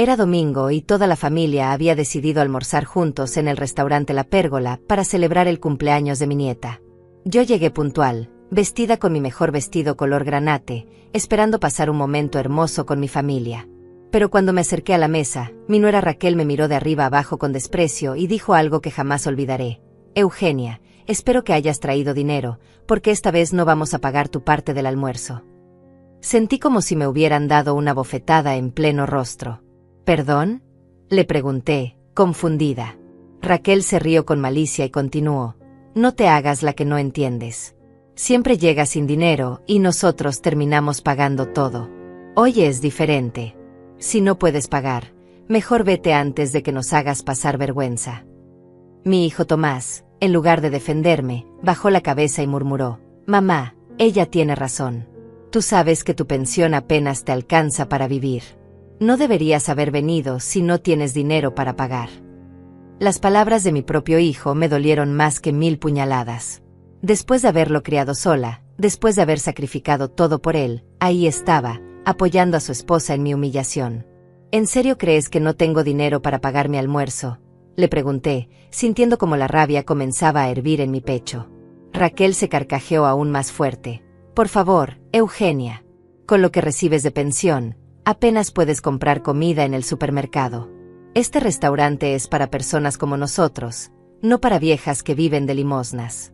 Era domingo y toda la familia había decidido almorzar juntos en el restaurante La Pérgola para celebrar el cumpleaños de mi nieta. Yo llegué puntual, vestida con mi mejor vestido color granate, esperando pasar un momento hermoso con mi familia. Pero cuando me acerqué a la mesa, mi nuera Raquel me miró de arriba abajo con desprecio y dijo algo que jamás olvidaré. Eugenia, espero que hayas traído dinero, porque esta vez no vamos a pagar tu parte del almuerzo. Sentí como si me hubieran dado una bofetada en pleno rostro. ¿Perdón?, le pregunté, confundida. Raquel se rió con malicia y continuó. No te hagas la que no entiendes. Siempre llegas sin dinero y nosotros terminamos pagando todo. Hoy es diferente. Si no puedes pagar, mejor vete antes de que nos hagas pasar vergüenza. Mi hijo Tomás, en lugar de defenderme, bajó la cabeza y murmuró. Mamá, ella tiene razón. Tú sabes que tu pensión apenas te alcanza para vivir. No deberías haber venido si no tienes dinero para pagar. Las palabras de mi propio hijo me dolieron más que 1000 puñaladas. Después de haberlo criado sola, después de haber sacrificado todo por él, ahí estaba, apoyando a su esposa en mi humillación. ¿En serio crees que no tengo dinero para pagar mi almuerzo?, le pregunté, sintiendo como la rabia comenzaba a hervir en mi pecho. Raquel se carcajeó aún más fuerte. Por favor, Eugenia. Con lo que recibes de pensión, apenas puedes comprar comida en el supermercado. Este restaurante es para personas como nosotros, no para viejas que viven de limosnas.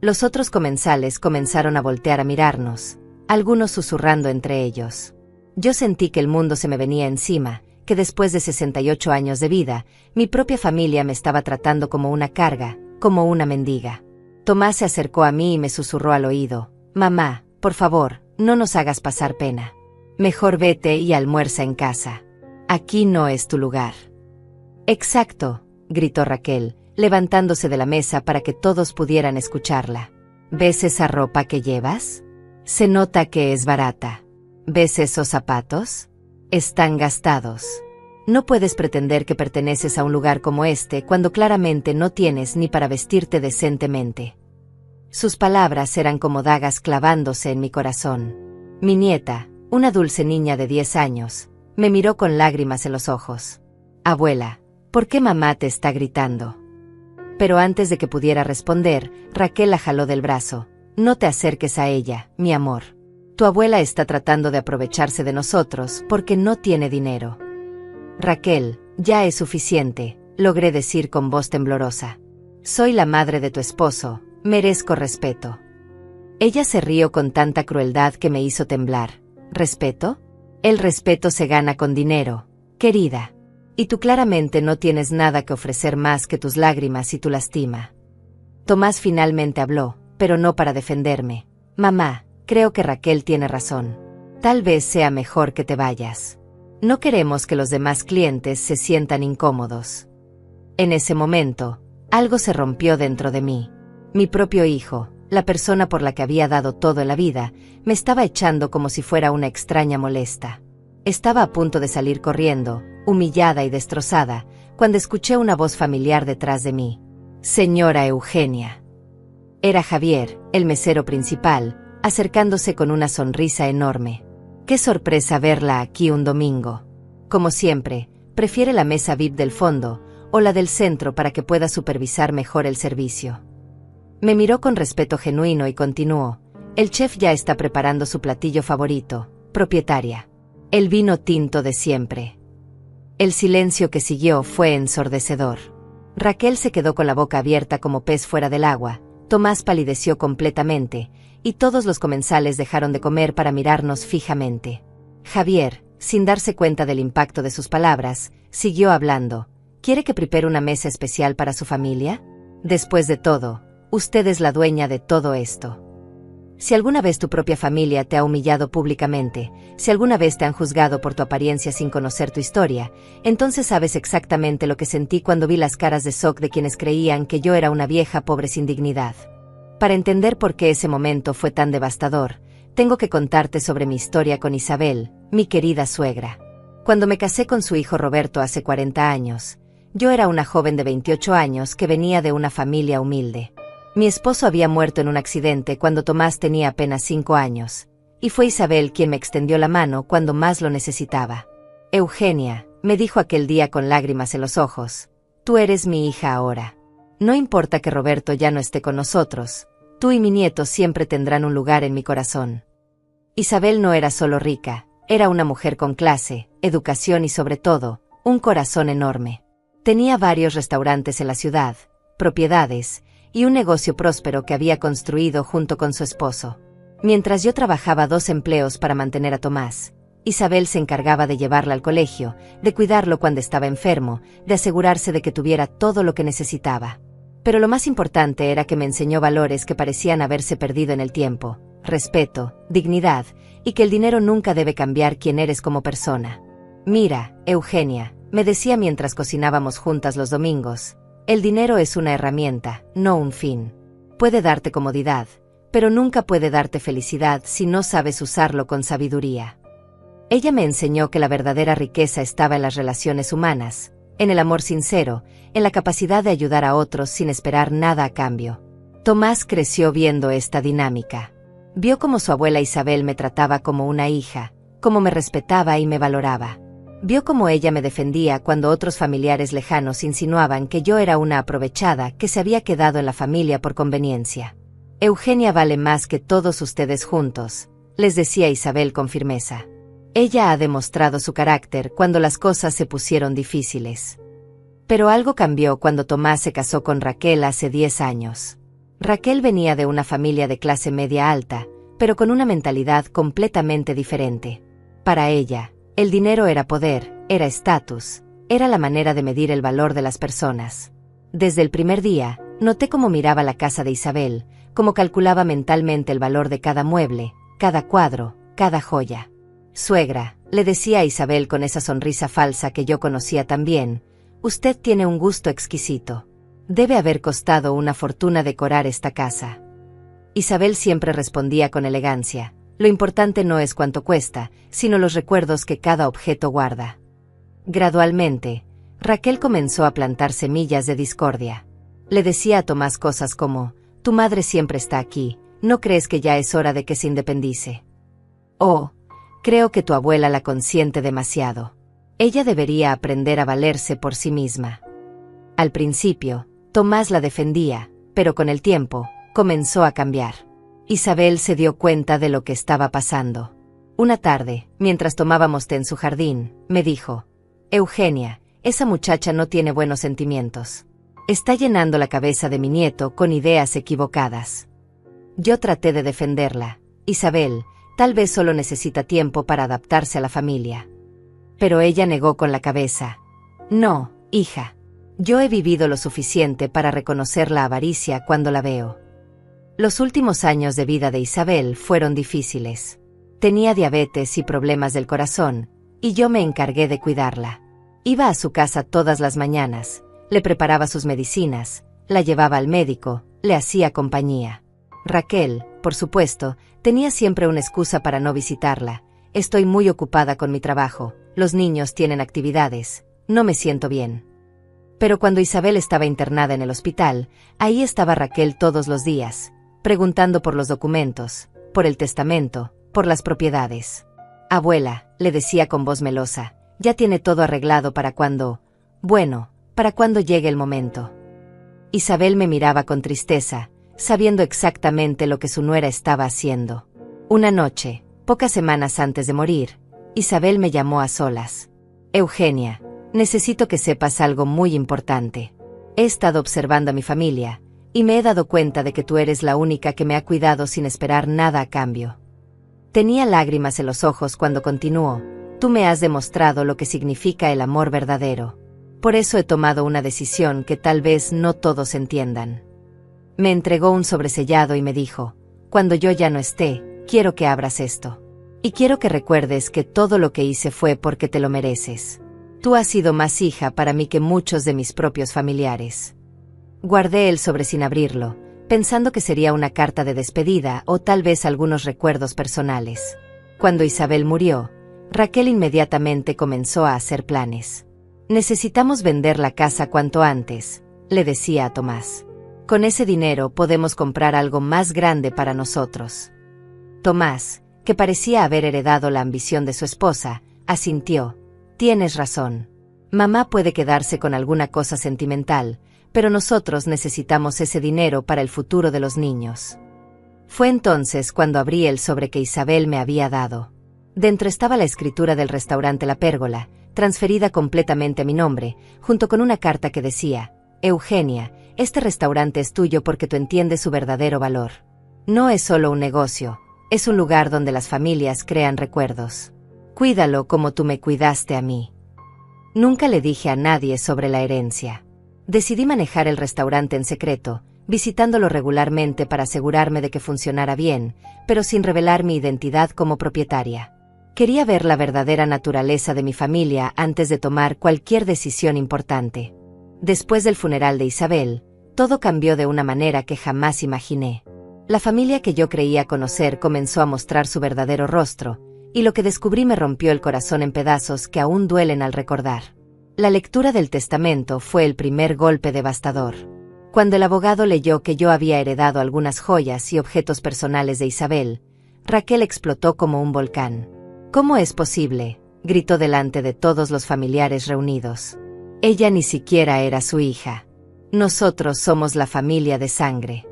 Los otros comensales comenzaron a voltear a mirarnos, algunos susurrando entre ellos. Yo sentí que el mundo se me venía encima, que después de 68 años de vida, mi propia familia me estaba tratando como una carga, como una mendiga. Tomás se acercó a mí y me susurró al oído. Mamá, por favor, no nos hagas pasar pena. Mejor vete y almuerza en casa. Aquí no es tu lugar. Exacto, gritó Raquel, levantándose de la mesa para que todos pudieran escucharla. ¿Ves esa ropa que llevas? Se nota que es barata. ¿Ves esos zapatos? Están gastados. No puedes pretender que perteneces a un lugar como este cuando claramente no tienes ni para vestirte decentemente. Sus palabras eran como dagas clavándose en mi corazón. Mi nieta, una dulce niña de 10 años, me miró con lágrimas en los ojos. Abuela, ¿por qué mamá te está gritando? Pero antes de que pudiera responder, Raquel la jaló del brazo. No te acerques a ella, mi amor. Tu abuela está tratando de aprovecharse de nosotros porque no tiene dinero. Raquel, ya es suficiente, logré decir con voz temblorosa. Soy la madre de tu esposo, merezco respeto. Ella se rió con tanta crueldad que me hizo temblar. ¿Respeto? El respeto se gana con dinero, querida. Y tú claramente no tienes nada que ofrecer más que tus lágrimas y tu lastima. Tomás finalmente habló, pero no para defenderme. Mamá, creo que Raquel tiene razón. Tal vez sea mejor que te vayas. No queremos que los demás clientes se sientan incómodos. En ese momento, algo se rompió dentro de mí. Mi propio hijo, la persona por la que había dado todo en la vida, me estaba echando como si fuera una extraña molesta. Estaba a punto de salir corriendo, humillada y destrozada, cuando escuché una voz familiar detrás de mí. Señora Eugenia. Era Javier, el mesero principal, acercándose con una sonrisa enorme. Qué sorpresa verla aquí un domingo. Como siempre, prefiere la mesa VIP del fondo, o la del centro para que pueda supervisar mejor el servicio. Me miró con respeto genuino y continuó. El chef ya está preparando su platillo favorito, propietaria. El vino tinto de siempre. El silencio que siguió fue ensordecedor. Raquel se quedó con la boca abierta como pez fuera del agua, Tomás palideció completamente, y todos los comensales dejaron de comer para mirarnos fijamente. Javier, sin darse cuenta del impacto de sus palabras, siguió hablando. ¿Quiere que prepare una mesa especial para su familia? Después de todo, usted es la dueña de todo esto. Si alguna vez tu propia familia te ha humillado públicamente, si alguna vez te han juzgado por tu apariencia sin conocer tu historia, entonces sabes exactamente lo que sentí cuando vi las caras de shock de quienes creían que yo era una vieja pobre sin dignidad. Para entender por qué ese momento fue tan devastador, tengo que contarte sobre mi historia con Isabel, mi querida suegra. Cuando me casé con su hijo Roberto hace 40 años, yo era una joven de 28 años que venía de una familia humilde. Mi esposo había muerto en un accidente cuando Tomás tenía apenas 5 años, y fue Isabel quien me extendió la mano cuando más lo necesitaba. Eugenia, me dijo aquel día con lágrimas en los ojos. Tú eres mi hija ahora. No importa que Roberto ya no esté con nosotros, tú y mi nieto siempre tendrán un lugar en mi corazón. Isabel no era solo rica, era una mujer con clase, educación y sobre todo, un corazón enorme. Tenía varios restaurantes en la ciudad, propiedades, y un negocio próspero que había construido junto con su esposo. Mientras yo trabajaba 2 empleos para mantener a Tomás, Isabel se encargaba de llevarla al colegio, de cuidarlo cuando estaba enfermo, de asegurarse de que tuviera todo lo que necesitaba. Pero lo más importante era que me enseñó valores que parecían haberse perdido en el tiempo: respeto, dignidad, y que el dinero nunca debe cambiar quién eres como persona. Mira, Eugenia, me decía mientras cocinábamos juntas los domingos, el dinero es una herramienta, no un fin. Puede darte comodidad, pero nunca puede darte felicidad si no sabes usarlo con sabiduría. Ella me enseñó que la verdadera riqueza estaba en las relaciones humanas, en el amor sincero, en la capacidad de ayudar a otros sin esperar nada a cambio. Tomás creció viendo esta dinámica. Vio cómo su abuela Isabel me trataba como una hija, cómo me respetaba y me valoraba. Vio cómo ella me defendía cuando otros familiares lejanos insinuaban que yo era una aprovechada que se había quedado en la familia por conveniencia. Eugenia vale más que todos ustedes juntos, les decía Isabel con firmeza. Ella ha demostrado su carácter cuando las cosas se pusieron difíciles. Pero algo cambió cuando Tomás se casó con Raquel hace 10 años. Raquel venía de una familia de clase media alta, pero con una mentalidad completamente diferente. Para ella, el dinero era poder, era estatus, era la manera de medir el valor de las personas. Desde el primer día, noté cómo miraba la casa de Isabel, cómo calculaba mentalmente el valor de cada mueble, cada cuadro, cada joya. Suegra, le decía a Isabel con esa sonrisa falsa que yo conocía tan bien, usted tiene un gusto exquisito. Debe haber costado una fortuna decorar esta casa. Isabel siempre respondía con elegancia, lo importante no es cuánto cuesta, sino los recuerdos que cada objeto guarda. Gradualmente, Raquel comenzó a plantar semillas de discordia. Le decía a Tomás cosas como, tu madre siempre está aquí, ¿no crees que ya es hora de que se independice? Oh, creo que tu abuela la consiente demasiado. Ella debería aprender a valerse por sí misma. Al principio, Tomás la defendía, pero con el tiempo, comenzó a cambiar. Isabel se dio cuenta de lo que estaba pasando. Una tarde, mientras tomábamos té en su jardín, me dijo, Eugenia, esa muchacha no tiene buenos sentimientos. Está llenando la cabeza de mi nieto con ideas equivocadas. Yo traté de defenderla. Isabel, tal vez solo necesita tiempo para adaptarse a la familia. Pero ella negó con la cabeza. No, hija. Yo he vivido lo suficiente para reconocer la avaricia cuando la veo. Los últimos años de vida de Isabel fueron difíciles. Tenía diabetes y problemas del corazón, y yo me encargué de cuidarla. Iba a su casa todas las mañanas, le preparaba sus medicinas, la llevaba al médico, le hacía compañía. Raquel, por supuesto, tenía siempre una excusa para no visitarla. Estoy muy ocupada con mi trabajo, los niños tienen actividades, no me siento bien. Pero cuando Isabel estaba internada en el hospital, ahí estaba Raquel todos los días, preguntando por los documentos, por el testamento, por las propiedades. Abuela, le decía con voz melosa, ya tiene todo arreglado para cuando, para cuando llegue el momento. Isabel me miraba con tristeza, sabiendo exactamente lo que su nuera estaba haciendo. Una noche, pocas semanas antes de morir, Isabel me llamó a solas. Eugenia, necesito que sepas algo muy importante. He estado observando a mi familia, y me he dado cuenta de que tú eres la única que me ha cuidado sin esperar nada a cambio. Tenía lágrimas en los ojos cuando continuó, tú me has demostrado lo que significa el amor verdadero. Por eso he tomado una decisión que tal vez no todos entiendan. Me entregó un sobresellado y me dijo, cuando yo ya no esté, quiero que abras esto. Y quiero que recuerdes que todo lo que hice fue porque te lo mereces. Tú has sido más hija para mí que muchos de mis propios familiares. Guardé el sobre sin abrirlo, pensando que sería una carta de despedida o tal vez algunos recuerdos personales. Cuando Isabel murió, Raquel inmediatamente comenzó a hacer planes. Necesitamos vender la casa cuanto antes, le decía a Tomás. Con ese dinero podemos comprar algo más grande para nosotros. Tomás, que parecía haber heredado la ambición de su esposa, asintió. Tienes razón. Mamá puede quedarse con alguna cosa sentimental, pero nosotros necesitamos ese dinero para el futuro de los niños. Fue entonces cuando abrí el sobre que Isabel me había dado. Dentro estaba la escritura del restaurante La Pérgola, transferida completamente a mi nombre, junto con una carta que decía: Eugenia, este restaurante es tuyo porque tú entiendes su verdadero valor. No es solo un negocio, es un lugar donde las familias crean recuerdos. Cuídalo como tú me cuidaste a mí. Nunca le dije a nadie sobre la herencia. Decidí manejar el restaurante en secreto, visitándolo regularmente para asegurarme de que funcionara bien, pero sin revelar mi identidad como propietaria. Quería ver la verdadera naturaleza de mi familia antes de tomar cualquier decisión importante. Después del funeral de Isabel, todo cambió de una manera que jamás imaginé. La familia que yo creía conocer comenzó a mostrar su verdadero rostro, y lo que descubrí me rompió el corazón en pedazos que aún duelen al recordar. La lectura del testamento fue el primer golpe devastador. Cuando el abogado leyó que yo había heredado algunas joyas y objetos personales de Isabel, Raquel explotó como un volcán. ¿Cómo es posible?, gritó delante de todos los familiares reunidos. Ella ni siquiera era su hija. Nosotros somos la familia de sangre.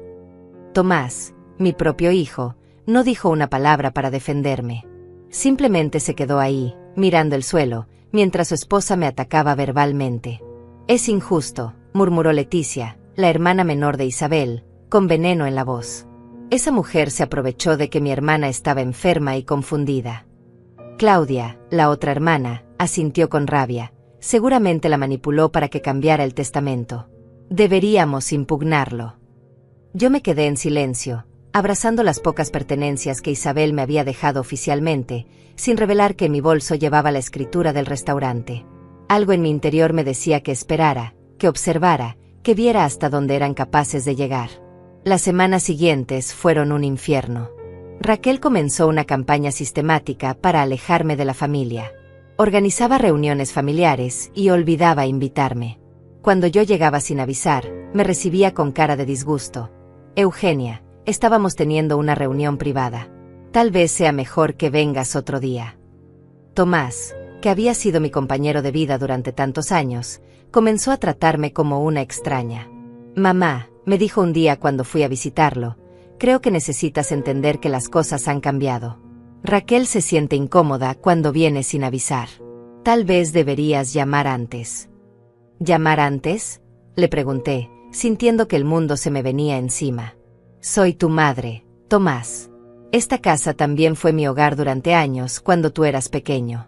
Tomás, mi propio hijo, no dijo una palabra para defenderme. Simplemente se quedó ahí, mirando el suelo, mientras su esposa me atacaba verbalmente. Es injusto, murmuró Leticia, la hermana menor de Isabel, con veneno en la voz. Esa mujer se aprovechó de que mi hermana estaba enferma y confundida. Claudia, la otra hermana, asintió con rabia. Seguramente la manipuló para que cambiara el testamento. Deberíamos impugnarlo. Yo me quedé en silencio, abrazando las pocas pertenencias que Isabel me había dejado oficialmente, sin revelar que en mi bolso llevaba la escritura del restaurante. Algo en mi interior me decía que esperara, que observara, que viera hasta dónde eran capaces de llegar. Las semanas siguientes fueron un infierno. Raquel comenzó una campaña sistemática para alejarme de la familia. Organizaba reuniones familiares y olvidaba invitarme. Cuando yo llegaba sin avisar, me recibía con cara de disgusto. Eugenia, estábamos teniendo una reunión privada. Tal vez sea mejor que vengas otro día. Tomás, que había sido mi compañero de vida durante tantos años, comenzó a tratarme como una extraña. Mamá, me dijo un día cuando fui a visitarlo, creo que necesitas entender que las cosas han cambiado. Raquel se siente incómoda cuando viene sin avisar. Tal vez deberías llamar antes. ¿Llamar antes?, le pregunté, sintiendo que el mundo se me venía encima. Soy tu madre, Tomás. Esta casa también fue mi hogar durante años cuando tú eras pequeño.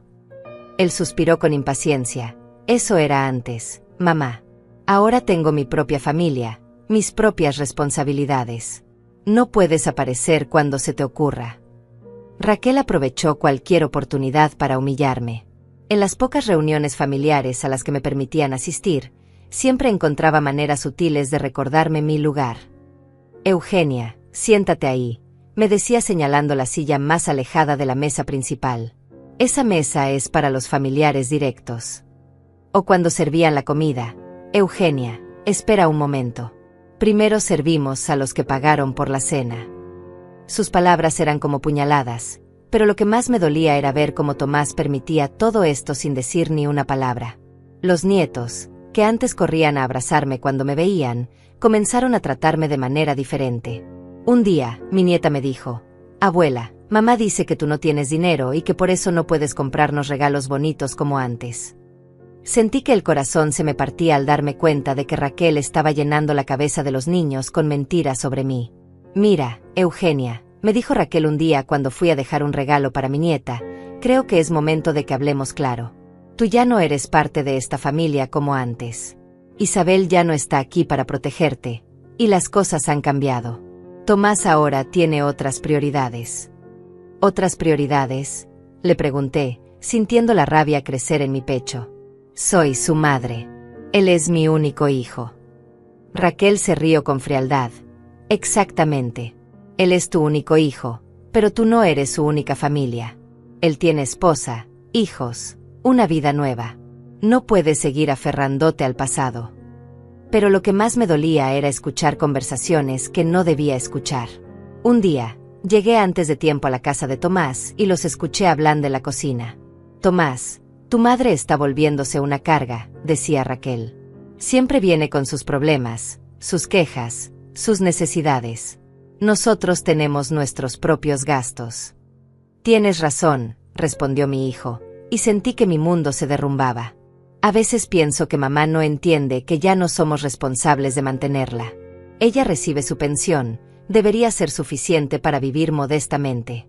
Él suspiró con impaciencia. Eso era antes, mamá. Ahora tengo mi propia familia, mis propias responsabilidades. No puedes aparecer cuando se te ocurra. Raquel aprovechó cualquier oportunidad para humillarme. En las pocas reuniones familiares a las que me permitían asistir, siempre encontraba maneras sutiles de recordarme mi lugar. Eugenia, siéntate ahí, me decía señalando la silla más alejada de la mesa principal. Esa mesa es para los familiares directos. O cuando servían la comida. Eugenia, espera un momento. Primero servimos a los que pagaron por la cena. Sus palabras eran como puñaladas, pero lo que más me dolía era ver cómo Tomás permitía todo esto sin decir ni una palabra. Los nietos, que antes corrían a abrazarme cuando me veían, comenzaron a tratarme de manera diferente. Un día, mi nieta me dijo: «Abuela, mamá dice que tú no tienes dinero y que por eso no puedes comprarnos regalos bonitos como antes». Sentí que el corazón se me partía al darme cuenta de que Raquel estaba llenando la cabeza de los niños con mentiras sobre mí. «Mira, Eugenia», me dijo Raquel un día cuando fui a dejar un regalo para mi nieta, «creo que es momento de que hablemos claro. Tú ya no eres parte de esta familia como antes. Isabel ya no está aquí para protegerte, y las cosas han cambiado. Tomás ahora tiene otras prioridades». «¿Otras prioridades?», le pregunté, sintiendo la rabia crecer en mi pecho. «Soy su madre. Él es mi único hijo». Raquel se rió con frialdad. «Exactamente. Él es tu único hijo, pero tú no eres su única familia. Él tiene esposa, hijos, una vida nueva. No puedes seguir aferrándote al pasado». Pero lo que más me dolía era escuchar conversaciones que no debía escuchar. Un día, llegué antes de tiempo a la casa de Tomás y los escuché hablando en la cocina. «Tomás, Tu madre está volviéndose una carga, decía Raquel. Siempre viene con sus problemas, sus quejas, sus necesidades. Nosotros tenemos nuestros propios gastos. Tienes razón, respondió mi hijo, y sentí que mi mundo se derrumbaba. A veces pienso que mamá no entiende que ya no somos responsables de mantenerla. Ella recibe su pensión, debería ser suficiente para vivir modestamente.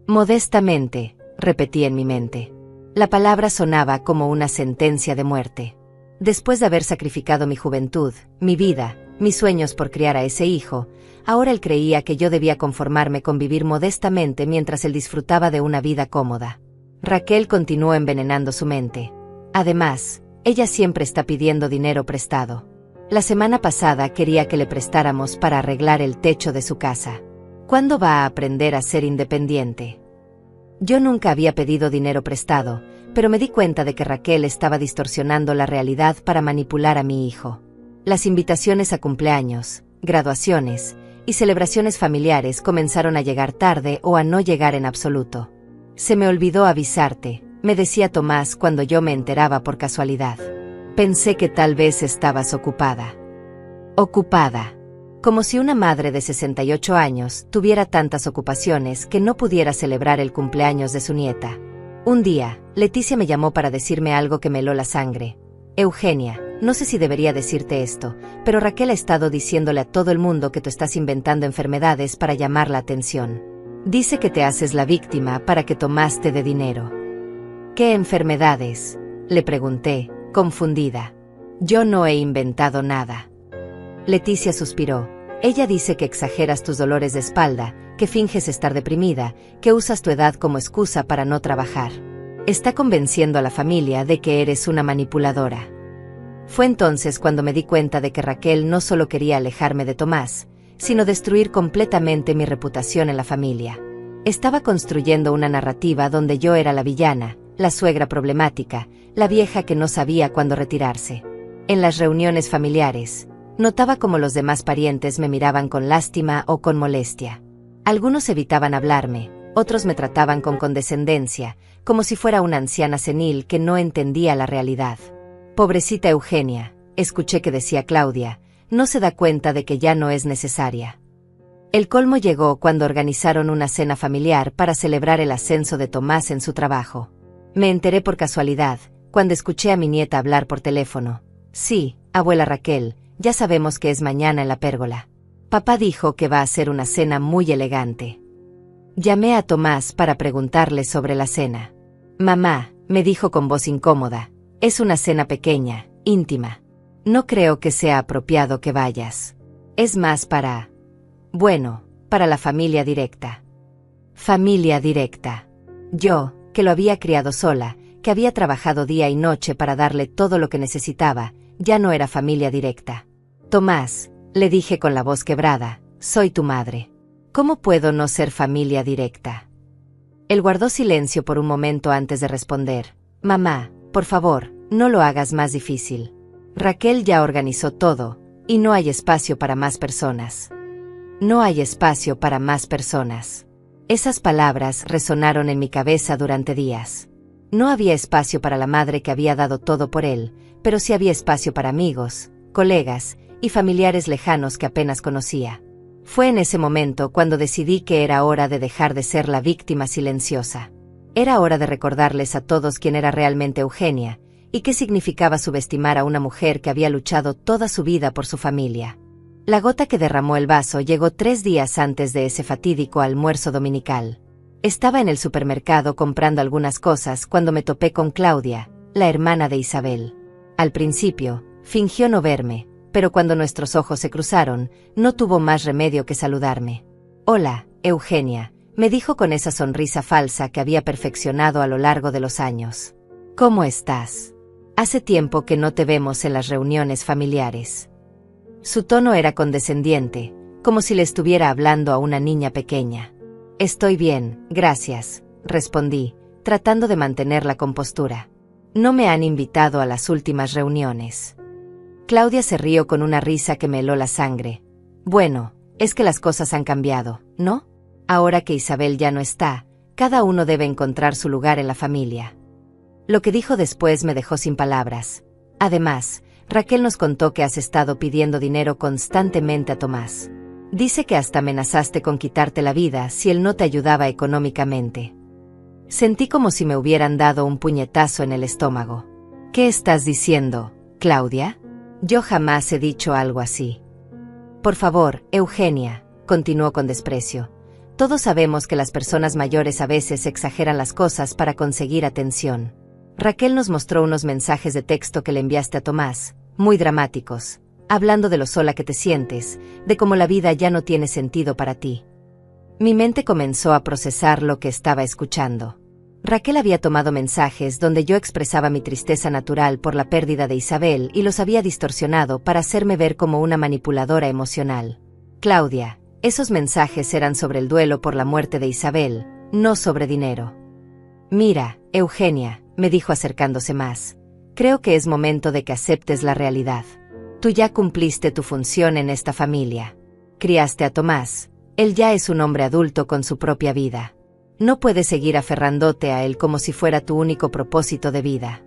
Modestamente, repetí en mi mente. La palabra sonaba como una sentencia de muerte. Después de haber sacrificado mi juventud, mi vida, mis sueños por criar a ese hijo, ahora él creía que yo debía conformarme con vivir modestamente mientras él disfrutaba de una vida cómoda. Raquel continuó envenenando su mente. Además, ella siempre está pidiendo dinero prestado. La semana pasada quería que le prestáramos para arreglar el techo de su casa. ¿Cuándo va a aprender a ser independiente? Yo nunca había pedido dinero prestado, pero me di cuenta de que Raquel estaba distorsionando la realidad para manipular a mi hijo. Las invitaciones a cumpleaños, graduaciones y celebraciones familiares comenzaron a llegar tarde o a no llegar en absoluto. Se me olvidó avisarte, me decía Tomás cuando yo me enteraba por casualidad. Pensé que tal vez estabas ocupada. Ocupada. Como si una madre de 68 años tuviera tantas ocupaciones que no pudiera celebrar el cumpleaños de su nieta. Un día, Leticia me llamó para decirme algo que me heló la sangre. Eugenia, no sé si debería decirte esto, pero Raquel ha estado diciéndole a todo el mundo que tú estás inventando enfermedades para llamar la atención. Dice que te haces la víctima para que Tomás te dé dinero. ¿Qué enfermedades?, le pregunté, confundida. Yo no he inventado nada. Leticia suspiró. Ella dice que exageras tus dolores de espalda, que finges estar deprimida, que usas tu edad como excusa para no trabajar. Está convenciendo a la familia de que eres una manipuladora. Fue entonces cuando me di cuenta de que Raquel no solo quería alejarme de Tomás, sino destruir completamente mi reputación en la familia. Estaba construyendo una narrativa donde yo era la villana, la suegra problemática, la vieja que no sabía cuándo retirarse. En las reuniones familiares, notaba cómo los demás parientes me miraban con lástima o con molestia. Algunos evitaban hablarme, otros me trataban con condescendencia, como si fuera una anciana senil que no entendía la realidad. Pobrecita Eugenia, escuché que decía Claudia, no se da cuenta de que ya no es necesaria. El colmo llegó cuando organizaron una cena familiar para celebrar el ascenso de Tomás en su trabajo. Me enteré por casualidad, cuando escuché a mi nieta hablar por teléfono. Sí, abuela Raquel, ya sabemos que es mañana en la pérgola. Papá dijo que va a ser una cena muy elegante. Llamé a Tomás para preguntarle sobre la cena. Mamá, me dijo con voz incómoda, es una cena pequeña, íntima. No creo que sea apropiado que vayas. Es más para la familia directa. Familia directa. Yo, que lo había criado sola, que había trabajado día y noche para darle todo lo que necesitaba, ya no era familia directa. Tomás, le dije con la voz quebrada, soy tu madre. ¿Cómo puedo no ser familia directa? Él guardó silencio por un momento antes de responder. Mamá, por favor, no lo hagas más difícil. Raquel ya organizó todo, y no hay espacio para más personas. No hay espacio para más personas. Esas palabras resonaron en mi cabeza durante días. No había espacio para la madre que había dado todo por él, pero sí había espacio para amigos, colegas y familiares lejanos que apenas conocía. Fue en ese momento cuando decidí que era hora de dejar de ser la víctima silenciosa. Era hora de recordarles a todos quién era realmente Eugenia, y qué significaba subestimar a una mujer que había luchado toda su vida por su familia. La gota que derramó el vaso llegó 3 días antes de ese fatídico almuerzo dominical. Estaba en el supermercado comprando algunas cosas cuando me topé con Claudia, la hermana de Isabel. Al principio, fingió no verme, pero cuando nuestros ojos se cruzaron, no tuvo más remedio que saludarme. Hola, Eugenia, me dijo con esa sonrisa falsa que había perfeccionado a lo largo de los años. ¿Cómo estás? Hace tiempo que no te vemos en las reuniones familiares. Su tono era condescendiente, como si le estuviera hablando a una niña pequeña. Estoy bien, gracias, respondí, tratando de mantener la compostura. No me han invitado a las últimas reuniones. Claudia se rió con una risa que me heló la sangre. Bueno, es que las cosas han cambiado, ¿no? Ahora que Isabel ya no está, cada uno debe encontrar su lugar en la familia. Lo que dijo después me dejó sin palabras. Además, Raquel nos contó que has estado pidiendo dinero constantemente a Tomás. Dice que hasta amenazaste con quitarte la vida si él no te ayudaba económicamente. Sentí como si me hubieran dado un puñetazo en el estómago. ¿Qué estás diciendo, Claudia? Yo jamás he dicho algo así. Por favor, Eugenia, continuó con desprecio. Todos sabemos que las personas mayores a veces exageran las cosas para conseguir atención. Raquel nos mostró unos mensajes de texto que le enviaste a Tomás, muy dramáticos, hablando de lo sola que te sientes, de cómo la vida ya no tiene sentido para ti. Mi mente comenzó a procesar lo que estaba escuchando. Raquel había tomado mensajes donde yo expresaba mi tristeza natural por la pérdida de Isabel y los había distorsionado para hacerme ver como una manipuladora emocional. Claudia, esos mensajes eran sobre el duelo por la muerte de Isabel, no sobre dinero. Mira, Eugenia, me dijo acercándose más, creo que es momento de que aceptes la realidad. Tú ya cumpliste tu función en esta familia. Criaste a Tomás, él ya es un hombre adulto con su propia vida. No puedes seguir aferrándote a él como si fuera tu único propósito de vida.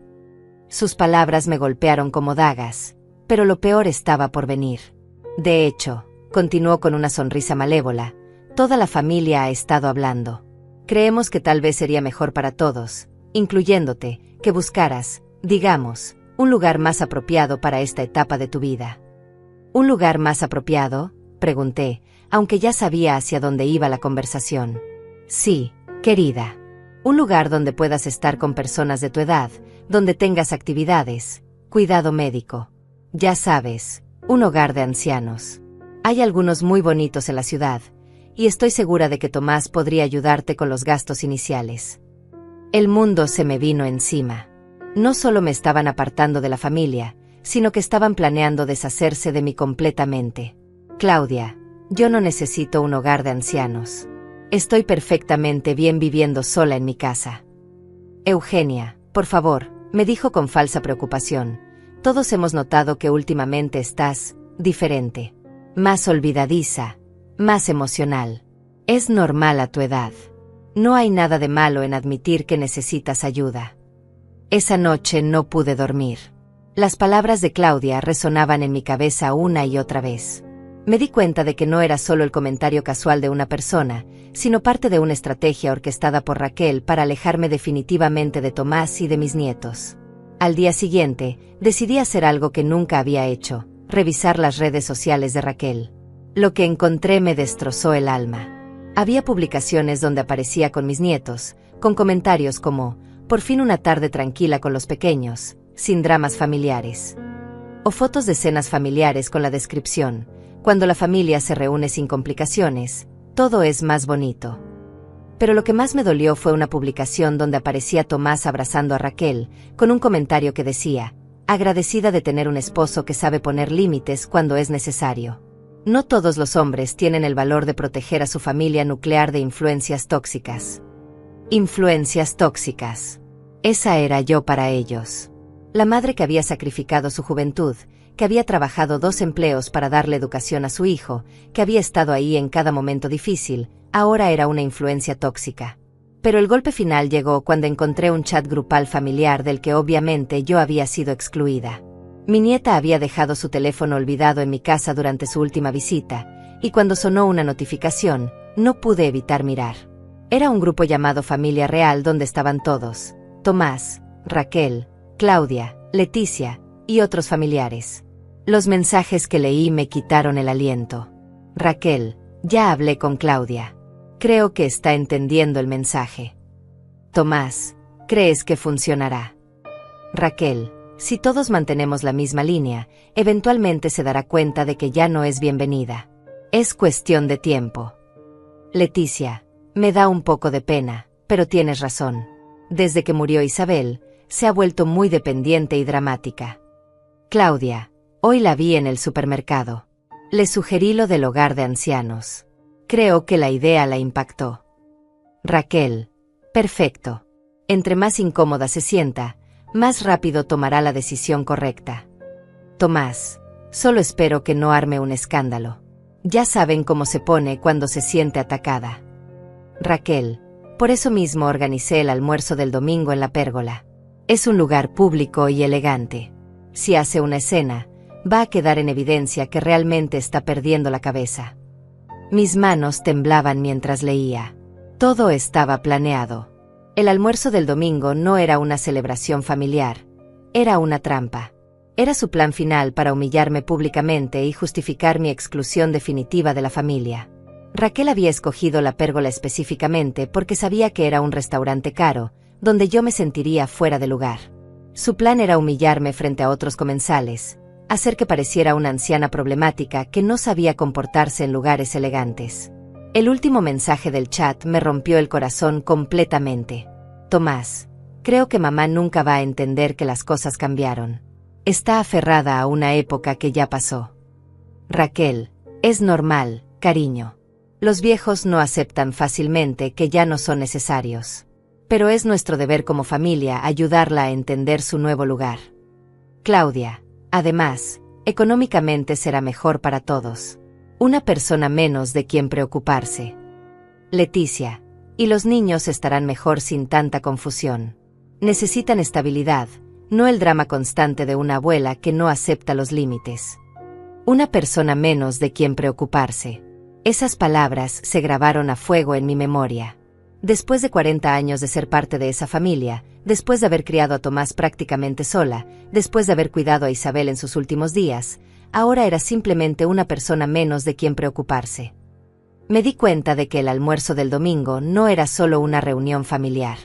Sus palabras me golpearon como dagas, pero lo peor estaba por venir. De hecho, continuó con una sonrisa malévola, toda la familia ha estado hablando. Creemos que tal vez sería mejor para todos, incluyéndote, que buscaras, digamos, un lugar más apropiado para esta etapa de tu vida. ¿Un lugar más apropiado?, pregunté, aunque ya sabía hacia dónde iba la conversación. Sí, querida. Un lugar donde puedas estar con personas de tu edad, donde tengas actividades, cuidado médico. Ya sabes, un hogar de ancianos. Hay algunos muy bonitos en la ciudad, y estoy segura de que Tomás podría ayudarte con los gastos iniciales. El mundo se me vino encima. No solo me estaban apartando de la familia, sino que estaban planeando deshacerse de mí completamente. Claudia, yo no necesito un hogar de ancianos. Estoy perfectamente bien viviendo sola en mi casa. Eugenia, por favor, me dijo con falsa preocupación. Todos hemos notado que últimamente estás diferente. Más olvidadiza, más emocional. Es normal a tu edad. No hay nada de malo en admitir que necesitas ayuda. Esa noche no pude dormir. Las palabras de Claudia resonaban en mi cabeza una y otra vez. Me di cuenta de que no era solo el comentario casual de una persona, sino parte de una estrategia orquestada por Raquel para alejarme definitivamente de Tomás y de mis nietos. Al día siguiente, decidí hacer algo que nunca había hecho, revisar las redes sociales de Raquel. Lo que encontré me destrozó el alma. Había publicaciones donde aparecía con mis nietos, con comentarios como, por fin una tarde tranquila con los pequeños, sin dramas familiares. O fotos de cenas familiares con la descripción, cuando la familia se reúne sin complicaciones, todo es más bonito. Pero lo que más me dolió fue una publicación donde aparecía Tomás abrazando a Raquel, con un comentario que decía, agradecida de tener un esposo que sabe poner límites cuando es necesario. No todos los hombres tienen el valor de proteger a su familia nuclear de influencias tóxicas. Influencias tóxicas. Esa era yo para ellos. La madre que había sacrificado su juventud, que había trabajado 2 empleos para darle educación a su hijo, que había estado ahí en cada momento difícil, ahora era una influencia tóxica. Pero el golpe final llegó cuando encontré un chat grupal familiar del que obviamente yo había sido excluida. Mi nieta había dejado su teléfono olvidado en mi casa durante su última visita, y cuando sonó una notificación, no pude evitar mirar. Era un grupo llamado Familia Real donde estaban todos, Tomás, Raquel, Claudia, Leticia, y otros familiares. Los mensajes que leí me quitaron el aliento. Raquel, ya hablé con Claudia. Creo que está entendiendo el mensaje. Tomás, ¿crees que funcionará? Raquel, si todos mantenemos la misma línea, eventualmente se dará cuenta de que ya no es bienvenida. Es cuestión de tiempo. Leticia, me da un poco de pena, pero tienes razón. Desde que murió Isabel, se ha vuelto muy dependiente y dramática. Claudia, hoy la vi en el supermercado. Le sugerí lo del hogar de ancianos. Creo que la idea la impactó. Raquel, perfecto. Entre más incómoda se sienta, más rápido tomará la decisión correcta. Tomás, solo espero que no arme un escándalo. Ya saben cómo se pone cuando se siente atacada. Raquel, por eso mismo organicé el almuerzo del domingo en la pérgola. Es un lugar público y elegante. Si hace una escena, va a quedar en evidencia que realmente está perdiendo la cabeza. Mis manos temblaban mientras leía. Todo estaba planeado. El almuerzo del domingo no era una celebración familiar, era una trampa. Era su plan final para humillarme públicamente y justificar mi exclusión definitiva de la familia. Raquel había escogido la pérgola específicamente porque sabía que era un restaurante caro, donde yo me sentiría fuera de lugar. Su plan era humillarme frente a otros comensales, hacer que pareciera una anciana problemática que no sabía comportarse en lugares elegantes. El último mensaje del chat me rompió el corazón completamente. Tomás, creo que mamá nunca va a entender que las cosas cambiaron. Está aferrada a una época que ya pasó. Raquel, es normal, cariño. Los viejos no aceptan fácilmente que ya no son necesarios. Pero es nuestro deber como familia ayudarla a entender su nuevo lugar. Claudia, además, económicamente será mejor para todos. Una persona menos de quien preocuparse. Leticia, y los niños estarán mejor sin tanta confusión. Necesitan estabilidad, no el drama constante de una abuela que no acepta los límites. Una persona menos de quien preocuparse. Esas palabras se grabaron a fuego en mi memoria. Después de 40 años de ser parte de esa familia, después de haber criado a Tomás prácticamente sola, después de haber cuidado a Isabel en sus últimos días, ahora era simplemente una persona menos de quien preocuparse. Me di cuenta de que el almuerzo del domingo no era solo una reunión familiar.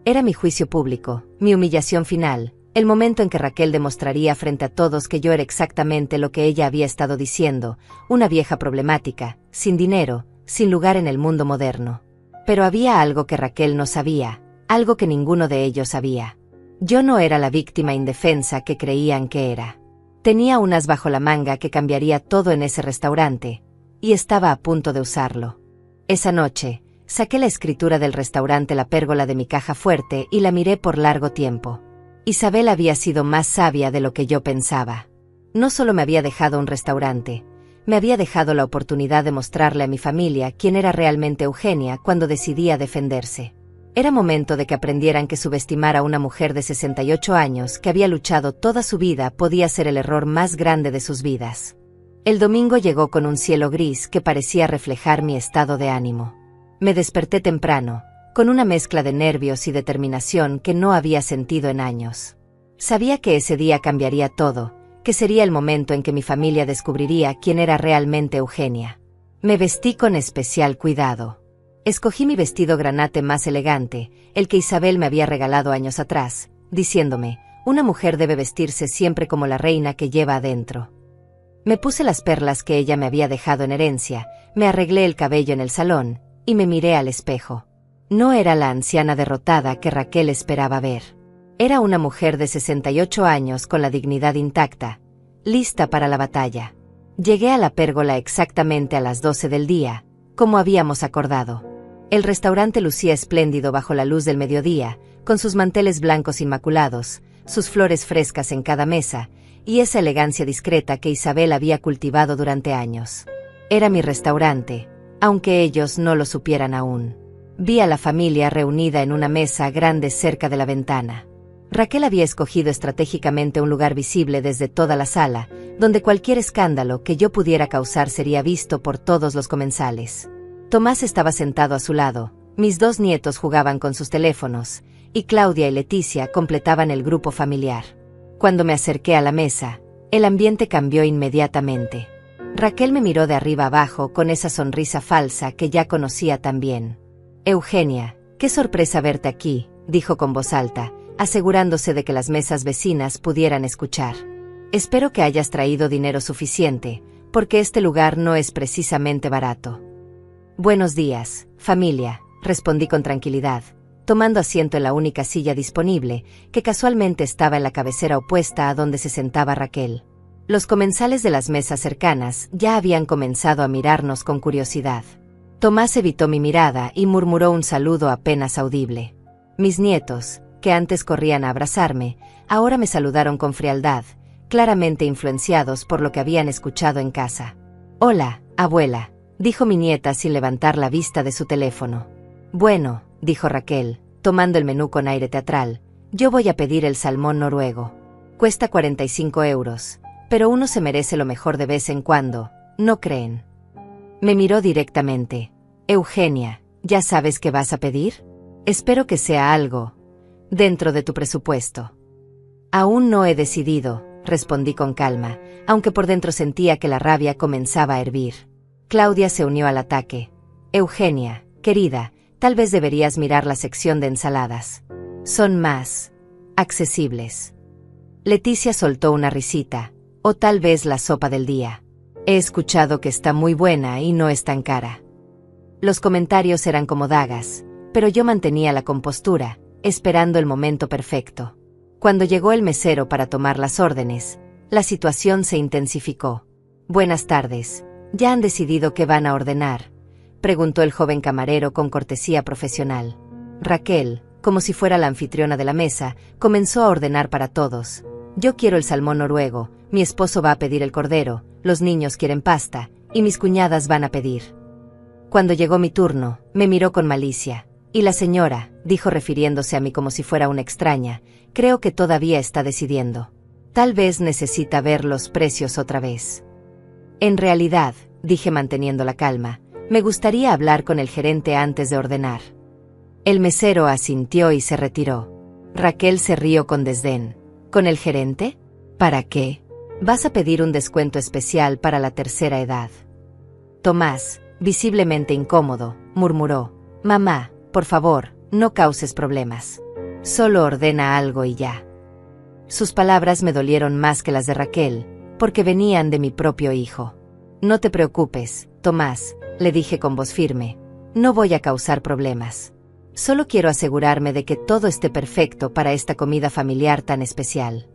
Era mi juicio público, mi humillación final, el momento en que Raquel demostraría frente a todos que yo era exactamente lo que ella había estado diciendo, una vieja problemática, sin dinero, sin lugar en el mundo moderno. Pero había algo que Raquel no sabía, algo que ninguno de ellos sabía. Yo no era la víctima indefensa que creían que era. Tenía un as bajo la manga que cambiaría todo en ese restaurante, y estaba a punto de usarlo. Esa noche, saqué la escritura del restaurante La Pérgola de mi caja fuerte y la miré por largo tiempo. Isabel había sido más sabia de lo que yo pensaba. No solo me había dejado un restaurante, me había dejado la oportunidad de mostrarle a mi familia quién era realmente Eugenia cuando decidía defenderse. Era momento de que aprendieran que subestimar a una mujer de 68 años que había luchado toda su vida podía ser el error más grande de sus vidas. El domingo llegó con un cielo gris que parecía reflejar mi estado de ánimo. Me desperté temprano, con una mezcla de nervios y determinación que no había sentido en años. Sabía que ese día cambiaría todo, que sería el momento en que mi familia descubriría quién era realmente Eugenia. Me vestí con especial cuidado. Escogí mi vestido granate más elegante, el que Isabel me había regalado años atrás, diciéndome, una mujer debe vestirse siempre como la reina que lleva adentro. Me puse las perlas que ella me había dejado en herencia, me arreglé el cabello en el salón, y me miré al espejo. No era la anciana derrotada que Raquel esperaba ver. Era una mujer de 68 años con la dignidad intacta, lista para la batalla. Llegué a la pérgola exactamente a las 12 del día, como habíamos acordado. El restaurante lucía espléndido bajo la luz del mediodía, con sus manteles blancos inmaculados, sus flores frescas en cada mesa, y esa elegancia discreta que Isabel había cultivado durante años. Era mi restaurante, aunque ellos no lo supieran aún. Vi a la familia reunida en una mesa grande cerca de la ventana. Raquel había escogido estratégicamente un lugar visible desde toda la sala, donde cualquier escándalo que yo pudiera causar sería visto por todos los comensales. Tomás estaba sentado a su lado, mis 2 nietos jugaban con sus teléfonos, y Claudia y Leticia completaban el grupo familiar. Cuando me acerqué a la mesa, el ambiente cambió inmediatamente. Raquel me miró de arriba abajo con esa sonrisa falsa que ya conocía tan bien. Eugenia, qué sorpresa verte aquí, dijo con voz alta, asegurándose de que las mesas vecinas pudieran escuchar. Espero que hayas traído dinero suficiente, porque este lugar no es precisamente barato. Buenos días, familia, respondí con tranquilidad, tomando asiento en la única silla disponible, que casualmente estaba en la cabecera opuesta a donde se sentaba Raquel. Los comensales de las mesas cercanas ya habían comenzado a mirarnos con curiosidad. Tomás evitó mi mirada y murmuró un saludo apenas audible. Mis nietos, que antes corrían a abrazarme, ahora me saludaron con frialdad, claramente influenciados por lo que habían escuchado en casa. «Hola, abuela», dijo mi nieta sin levantar la vista de su teléfono. «Bueno», dijo Raquel, tomando el menú con aire teatral, Yo voy a pedir el salmón noruego. Cuesta 45 euros, pero uno se merece lo mejor de vez en cuando, ¿no creen? Me miró directamente. Eugenia, ¿ya sabes qué vas a pedir? Espero que sea algo dentro de tu presupuesto. Aún no he decidido, respondí con calma, aunque por dentro sentía que la rabia comenzaba a hervir. Claudia se unió al ataque. Eugenia, querida, tal vez deberías mirar la sección de ensaladas. Son más accesibles. Leticia soltó una risita, o tal vez la sopa del día. He escuchado que está muy buena y no es tan cara. Los comentarios eran como dagas, pero yo mantenía la compostura, esperando el momento perfecto. Cuando llegó el mesero para tomar las órdenes, la situación se intensificó. Buenas tardes, ¿ya han decidido qué van a ordenar?, preguntó el joven camarero con cortesía profesional. Raquel, como si fuera la anfitriona de la mesa, comenzó a ordenar para todos. Yo quiero el salmón noruego, mi esposo va a pedir el cordero, los niños quieren pasta, y mis cuñadas van a pedir. Cuando llegó mi turno, me miró con malicia. Y la señora, dijo refiriéndose a mí como si fuera una extraña, creo que todavía está decidiendo. Tal vez necesita ver los precios otra vez. En realidad, dije manteniendo la calma, me gustaría hablar con el gerente antes de ordenar. El mesero asintió y se retiró. Raquel se rió con desdén. ¿Con el gerente? ¿Para qué? Vas a pedir un descuento especial para la tercera edad. Tomás, visiblemente incómodo, murmuró. Mamá, por favor, no causes problemas. Solo ordena algo y ya. Sus palabras me dolieron más que las de Raquel, porque venían de mi propio hijo. No te preocupes, Tomás, le dije con voz firme. No voy a causar problemas. Solo quiero asegurarme de que todo esté perfecto para esta comida familiar tan especial.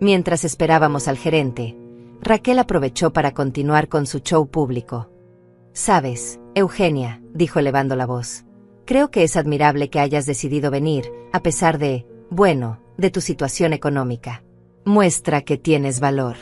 Mientras esperábamos al gerente, Raquel aprovechó para continuar con su show público. Sabes, Eugenia, dijo elevando la voz, creo que es admirable que hayas decidido venir, a pesar de, bueno, de tu situación económica. Muestra que tienes valor.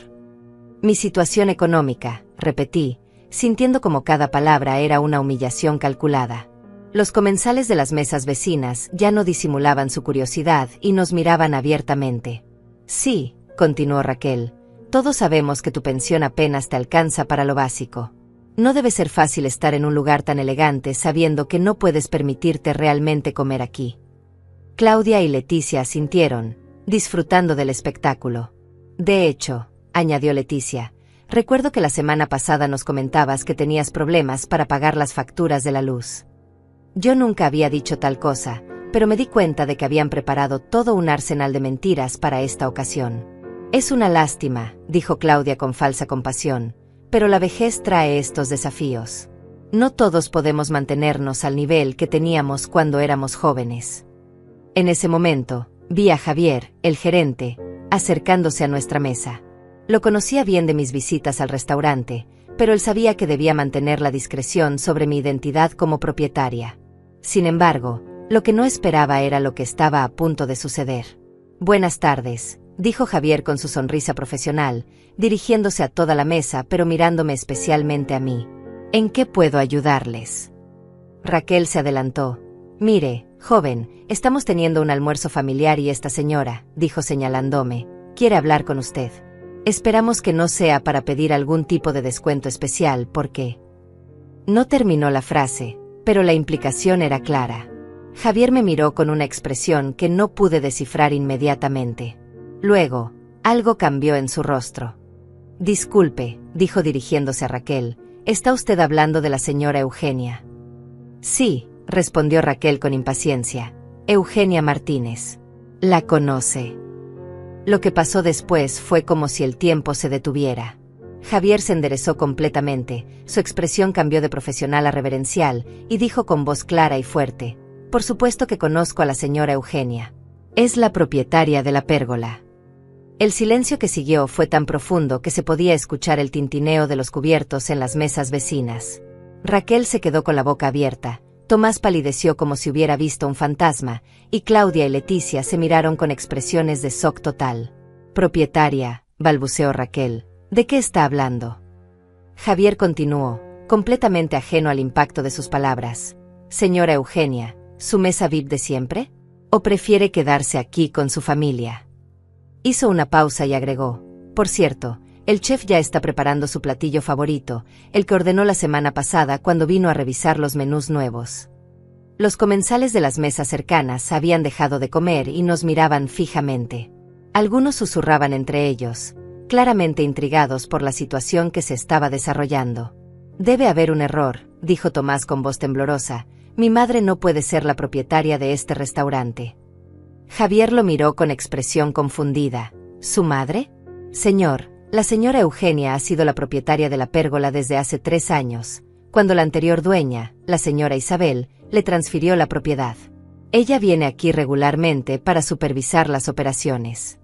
Mi situación económica, repetí, sintiendo como cada palabra era una humillación calculada. Los comensales de las mesas vecinas ya no disimulaban su curiosidad y nos miraban abiertamente. Sí, continuó Raquel, todos sabemos que tu pensión apenas te alcanza para lo básico. No debe ser fácil estar en un lugar tan elegante sabiendo que no puedes permitirte realmente comer aquí. Claudia y Leticia asintieron, disfrutando del espectáculo. De hecho, añadió Leticia, recuerdo que la semana pasada nos comentabas que tenías problemas para pagar las facturas de la luz. Yo nunca había dicho tal cosa, pero me di cuenta de que habían preparado todo un arsenal de mentiras para esta ocasión. Es una lástima, dijo Claudia con falsa compasión, pero la vejez trae estos desafíos. No todos podemos mantenernos al nivel que teníamos cuando éramos jóvenes. En ese momento, vi a Javier, el gerente, acercándose a nuestra mesa. Lo conocía bien de mis visitas al restaurante, pero él sabía que debía mantener la discreción sobre mi identidad como propietaria. Sin embargo, lo que no esperaba era lo que estaba a punto de suceder. Buenas tardes, dijo Javier con su sonrisa profesional, dirigiéndose a toda la mesa pero mirándome especialmente a mí. ¿En qué puedo ayudarles? Raquel se adelantó. Mire, joven, estamos teniendo un almuerzo familiar y esta señora, dijo señalándome, quiere hablar con usted. Esperamos que no sea para pedir algún tipo de descuento especial porque... No terminó la frase, pero la implicación era clara. Javier me miró con una expresión que no pude descifrar inmediatamente. Luego, algo cambió en su rostro. Disculpe, dijo dirigiéndose a Raquel, ¿está usted hablando de la señora Eugenia? Sí, respondió Raquel con impaciencia. Eugenia Martínez. La conoce. Lo que pasó después fue como si el tiempo se detuviera. Javier se enderezó completamente, su expresión cambió de profesional a reverencial, y dijo con voz clara y fuerte, por supuesto que conozco a la señora Eugenia. Es la propietaria de la pérgola. El silencio que siguió fue tan profundo que se podía escuchar el tintineo de los cubiertos en las mesas vecinas. Raquel se quedó con la boca abierta, Tomás palideció como si hubiera visto un fantasma, y Claudia y Leticia se miraron con expresiones de shock total. Propietaria, balbuceó Raquel. ¿De qué está hablando? Javier continuó, completamente ajeno al impacto de sus palabras. Señora Eugenia, ¿su mesa VIP de siempre? ¿O prefiere quedarse aquí con su familia? Hizo una pausa y agregó: por cierto, el chef ya está preparando su platillo favorito, el que ordenó la semana pasada cuando vino a revisar los menús nuevos. Los comensales de las mesas cercanas habían dejado de comer y nos miraban fijamente. Algunos susurraban entre ellos, claramente intrigados por la situación que se estaba desarrollando. Debe haber un error, dijo Tomás con voz temblorosa. Mi madre no puede ser la propietaria de este restaurante. Javier lo miró con expresión confundida. ¿Su madre? Señor, la señora Eugenia ha sido la propietaria de la pérgola desde hace 3 años, cuando la anterior dueña, la señora Isabel, le transfirió la propiedad. Ella viene aquí regularmente para supervisar las operaciones.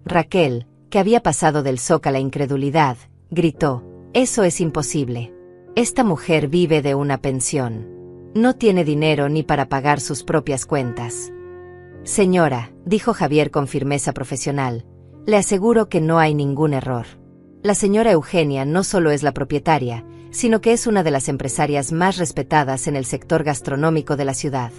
Raquel, que había pasado del shock a la incredulidad, gritó: eso es imposible. Esta mujer vive de una pensión. No tiene dinero ni para pagar sus propias cuentas. Señora, dijo Javier con firmeza profesional, le aseguro que no hay ningún error. La señora Eugenia no solo es la propietaria, sino que es una de las empresarias más respetadas en el sector gastronómico de la ciudad.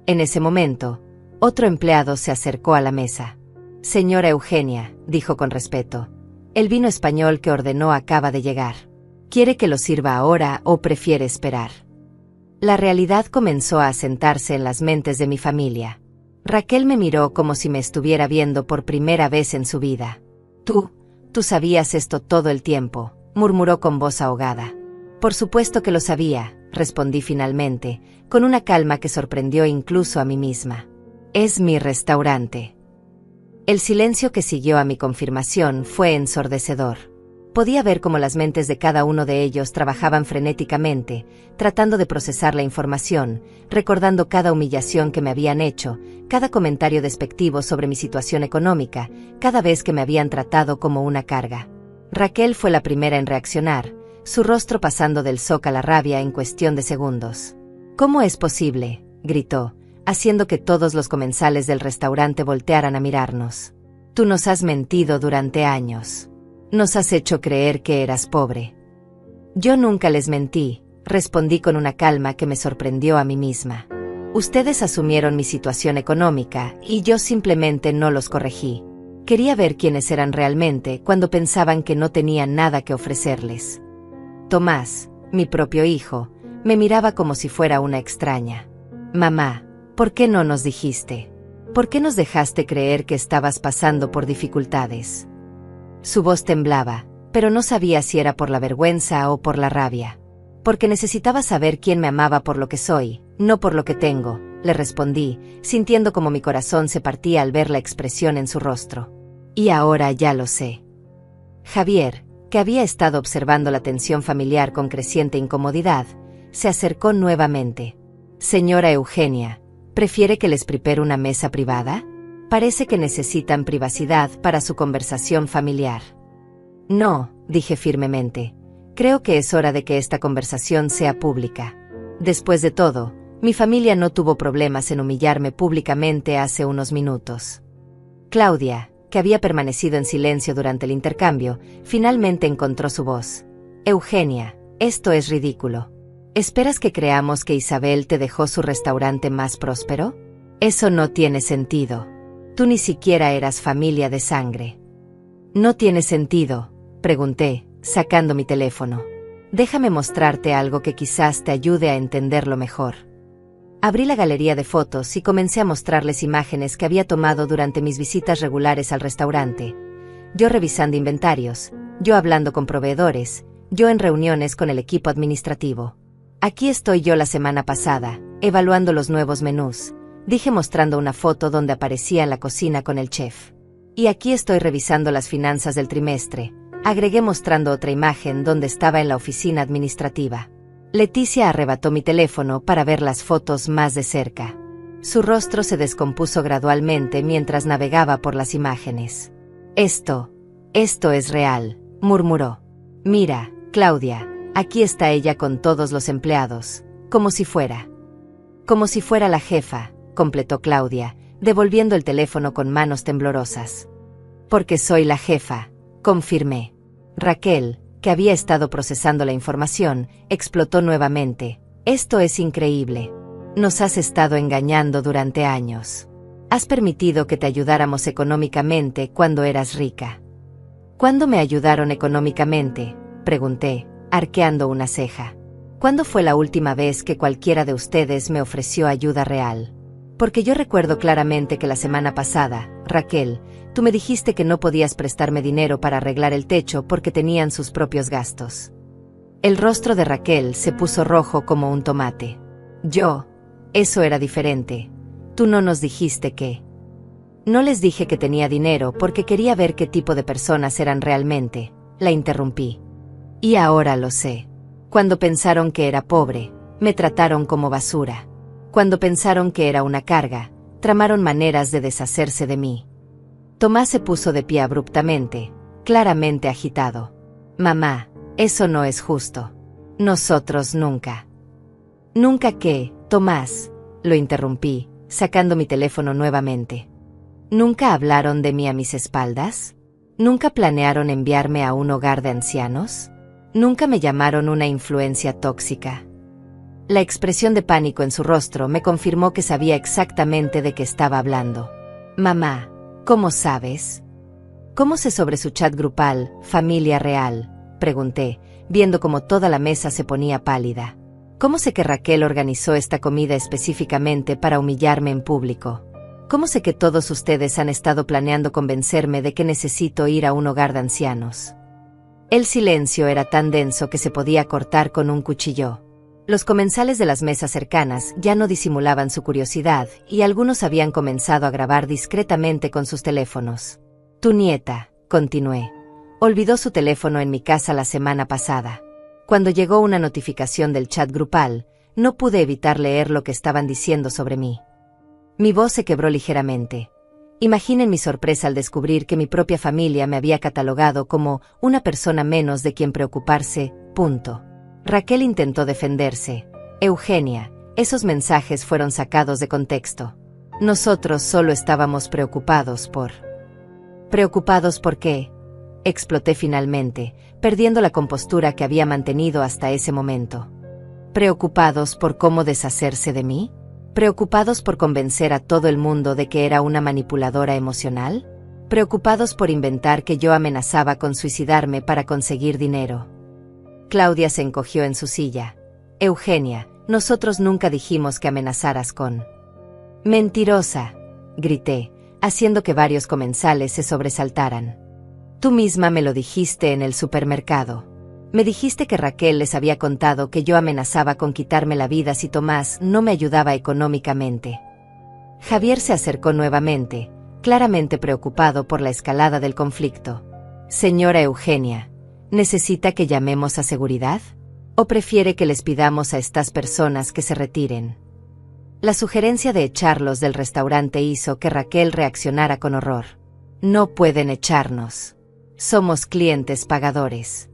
En ese momento, otro empleado se acercó a la mesa. Señora Eugenia, dijo con respeto, el vino español que ordenó acaba de llegar. ¿Quiere que lo sirva ahora o prefiere esperar? La realidad comenzó a asentarse en las mentes de mi familia. Raquel me miró como si me estuviera viendo por primera vez en su vida. Tú sabías esto todo el tiempo, murmuró con voz ahogada. Por supuesto que lo sabía, respondí finalmente, con una calma que sorprendió incluso a mí misma. Es mi restaurante. El silencio que siguió a mi confirmación fue ensordecedor. Podía ver cómo las mentes de cada uno de ellos trabajaban frenéticamente, tratando de procesar la información, recordando cada humillación que me habían hecho, cada comentario despectivo sobre mi situación económica, cada vez que me habían tratado como una carga. Raquel fue la primera en reaccionar, su rostro pasando del shock a la rabia en cuestión de segundos. ¿Cómo es posible?, gritó, haciendo que todos los comensales del restaurante voltearan a mirarnos. Tú nos has mentido durante años. Nos has hecho creer que eras pobre. Yo nunca les mentí, respondí con una calma que me sorprendió a mí misma. Ustedes asumieron mi situación económica y yo simplemente no los corregí. Quería ver quiénes eran realmente cuando pensaban que no tenían nada que ofrecerles. Tomás, mi propio hijo, me miraba como si fuera una extraña. Mamá, ¿por qué no nos dijiste? ¿Por qué nos dejaste creer que estabas pasando por dificultades? Su voz temblaba, pero no sabía si era por la vergüenza o por la rabia. Porque necesitaba saber quién me amaba por lo que soy, no por lo que tengo, le respondí, sintiendo como mi corazón se partía al ver la expresión en su rostro. Y ahora ya lo sé. Javier, que había estado observando la tensión familiar con creciente incomodidad, se acercó nuevamente. Señora Eugenia, ¿prefiere que les prepare una mesa privada? Parece que necesitan privacidad para su conversación familiar. No, dije firmemente. Creo que es hora de que esta conversación sea pública. Después de todo, mi familia no tuvo problemas en humillarme públicamente hace unos minutos. Claudia, que había permanecido en silencio durante el intercambio, finalmente encontró su voz. Eugenia, esto es ridículo. ¿Esperas que creamos que Isabel te dejó su restaurante más próspero? Eso no tiene sentido. Tú ni siquiera eras familia de sangre. ¿No tiene sentido?, pregunté, sacando mi teléfono. Déjame mostrarte algo que quizás te ayude a entenderlo mejor. Abrí la galería de fotos y comencé a mostrarles imágenes que había tomado durante mis visitas regulares al restaurante. Yo revisando inventarios, yo hablando con proveedores, yo en reuniones con el equipo administrativo. Aquí estoy yo la semana pasada, evaluando los nuevos menús. Dije mostrando una foto donde aparecía en la cocina con el chef. Y aquí estoy revisando las finanzas del trimestre, agregué mostrando otra imagen donde estaba en la oficina administrativa. Leticia arrebató mi teléfono para ver las fotos más de cerca. Su rostro se descompuso gradualmente mientras navegaba por las imágenes. Esto es real, murmuró. Mira, Claudia, aquí está ella con todos los empleados, como si fuera la jefa, completó Claudia, devolviendo el teléfono con manos temblorosas. Porque soy la jefa, confirmé. Raquel, que había estado procesando la información, explotó nuevamente. Esto es increíble. Nos has estado engañando durante años. Has permitido que te ayudáramos económicamente cuando eras rica. ¿Cuándo me ayudaron económicamente?, pregunté, arqueando una ceja. ¿Cuándo fue la última vez que cualquiera de ustedes me ofreció ayuda real? Porque yo recuerdo claramente que la semana pasada, Raquel, tú me dijiste que no podías prestarme dinero para arreglar el techo porque tenían sus propios gastos. El rostro de Raquel se puso rojo como un tomate. Eso era diferente. Tú no nos dijiste que... No les dije que tenía dinero porque quería ver qué tipo de personas eran realmente, la interrumpí. Y ahora lo sé. Cuando pensaron que era pobre, me trataron como basura. Cuando pensaron que era una carga, tramaron maneras de deshacerse de mí. Tomás se puso de pie abruptamente, claramente agitado. Mamá, eso no es justo. Nosotros nunca. ¿Nunca qué, Tomás? Lo interrumpí, sacando mi teléfono nuevamente. ¿Nunca hablaron de mí a mis espaldas? ¿Nunca planearon enviarme a un hogar de ancianos? ¿Nunca me llamaron una influencia tóxica? La expresión de pánico en su rostro me confirmó que sabía exactamente de qué estaba hablando. Mamá, ¿cómo sabes? ¿Cómo sé sobre su chat grupal, Familia Real?, pregunté, viendo cómo toda la mesa se ponía pálida. ¿Cómo sé que Raquel organizó esta comida específicamente para humillarme en público? ¿Cómo sé que todos ustedes han estado planeando convencerme de que necesito ir a un hogar de ancianos? El silencio era tan denso que se podía cortar con un cuchillo. Los comensales de las mesas cercanas ya no disimulaban su curiosidad y algunos habían comenzado a grabar discretamente con sus teléfonos. Tu nieta, continué, olvidó su teléfono en mi casa la semana pasada. Cuando llegó una notificación del chat grupal, no pude evitar leer lo que estaban diciendo sobre mí. Mi voz se quebró ligeramente. Imaginen mi sorpresa al descubrir que mi propia familia me había catalogado como una persona menos de quien preocuparse, punto. Raquel intentó defenderse. Eugenia, esos mensajes fueron sacados de contexto. Nosotros solo estábamos preocupados por... ¿Preocupados por qué? Exploté finalmente, perdiendo la compostura que había mantenido hasta ese momento. ¿Preocupados por cómo deshacerse de mí? ¿Preocupados por convencer a todo el mundo de que era una manipuladora emocional? ¿Preocupados por inventar que yo amenazaba con suicidarme para conseguir dinero? Claudia se encogió en su silla. Eugenia, nosotros nunca dijimos que amenazaras con... Mentirosa, grité, haciendo que varios comensales se sobresaltaran. Tú misma me lo dijiste en el supermercado. Me dijiste que Raquel les había contado que yo amenazaba con quitarme la vida si Tomás no me ayudaba económicamente. Javier se acercó nuevamente, claramente preocupado por la escalada del conflicto. Señora Eugenia, ¿necesita que llamemos a seguridad? ¿O prefiere que les pidamos a estas personas que se retiren? La sugerencia de echarlos del restaurante hizo que Raquel reaccionara con horror. No pueden echarnos. Somos clientes pagadores.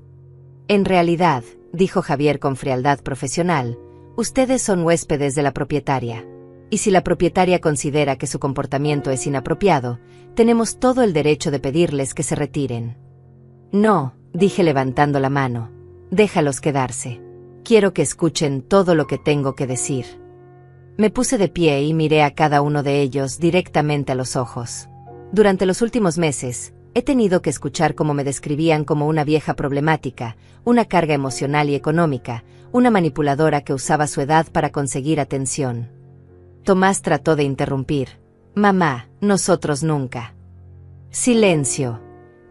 En realidad, dijo Javier con frialdad profesional, ustedes son huéspedes de la propietaria. Y si la propietaria considera que su comportamiento es inapropiado, tenemos todo el derecho de pedirles que se retiren. No, dije levantando la mano. Déjalos quedarse. Quiero que escuchen todo lo que tengo que decir. Me puse de pie y miré a cada uno de ellos directamente a los ojos. Durante los últimos meses, he tenido que escuchar cómo me describían como una vieja problemática, una carga emocional y económica, una manipuladora que usaba su edad para conseguir atención. Tomás trató de interrumpir. Mamá, nosotros nunca. Silencio,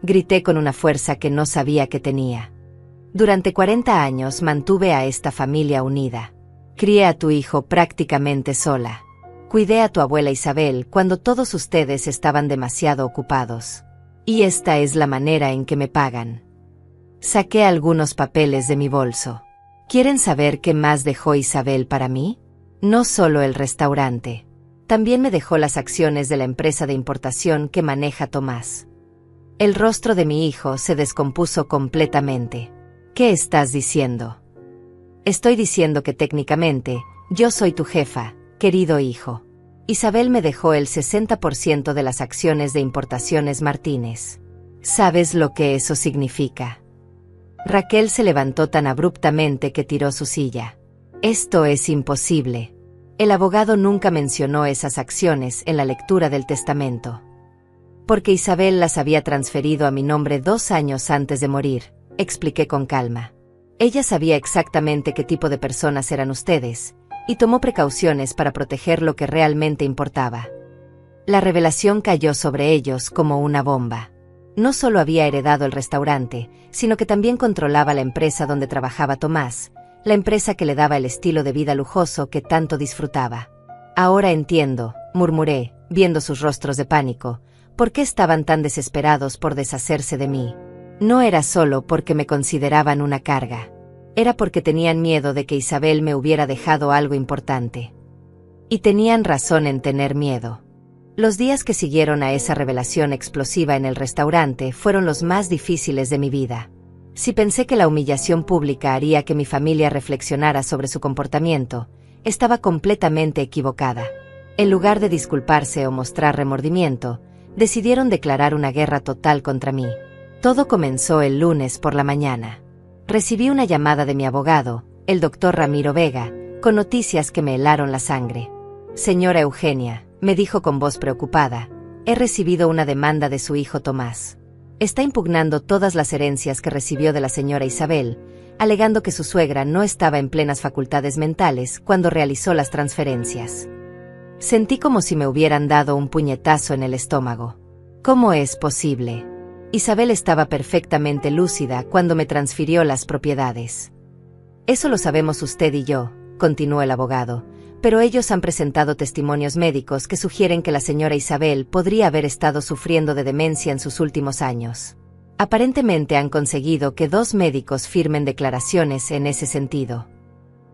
grité con una fuerza que no sabía que tenía. Durante 40 años mantuve a esta familia unida. Crié a tu hijo prácticamente sola. Cuidé a tu abuela Isabel cuando todos ustedes estaban demasiado ocupados. Y esta es la manera en que me pagan. Saqué algunos papeles de mi bolso. ¿Quieren saber qué más dejó Isabel para mí? No solo el restaurante. También me dejó las acciones de la empresa de importación que maneja Tomás. El rostro de mi hijo se descompuso completamente. ¿Qué estás diciendo? Estoy diciendo que técnicamente, yo soy tu jefa, querido hijo. Isabel me dejó el 60% de las acciones de Importaciones Martínez. ¿Sabes lo que eso significa? Raquel se levantó tan abruptamente que tiró su silla. Esto es imposible. El abogado nunca mencionó esas acciones en la lectura del testamento. Porque Isabel las había transferido a mi nombre 2 años antes de morir, expliqué con calma. Ella sabía exactamente qué tipo de personas eran ustedes, y tomó precauciones para proteger lo que realmente importaba. La revelación cayó sobre ellos como una bomba. No solo había heredado el restaurante, sino que también controlaba la empresa donde trabajaba Tomás, la empresa que le daba el estilo de vida lujoso que tanto disfrutaba. Ahora entiendo, murmuré, viendo sus rostros de pánico, por qué estaban tan desesperados por deshacerse de mí. No era solo porque me consideraban una carga. Era porque tenían miedo de que Isabel me hubiera dejado algo importante. Y tenían razón en tener miedo. Los días que siguieron a esa revelación explosiva en el restaurante fueron los más difíciles de mi vida. Si pensé que la humillación pública haría que mi familia reflexionara sobre su comportamiento, estaba completamente equivocada. En lugar de disculparse o mostrar remordimiento, decidieron declarar una guerra total contra mí. Todo comenzó el lunes por la mañana. Recibí una llamada de mi abogado, el doctor Ramiro Vega, con noticias que me helaron la sangre. Señora Eugenia, me dijo con voz preocupada, he recibido una demanda de su hijo Tomás. Está impugnando todas las herencias que recibió de la señora Isabel, alegando que su suegra no estaba en plenas facultades mentales cuando realizó las transferencias. Sentí como si me hubieran dado un puñetazo en el estómago. ¿Cómo es posible? Isabel estaba perfectamente lúcida cuando me transfirió las propiedades. Eso lo sabemos usted y yo, continuó el abogado, pero ellos han presentado testimonios médicos que sugieren que la señora Isabel podría haber estado sufriendo de demencia en sus últimos años. Aparentemente han conseguido que 2 médicos firmen declaraciones en ese sentido.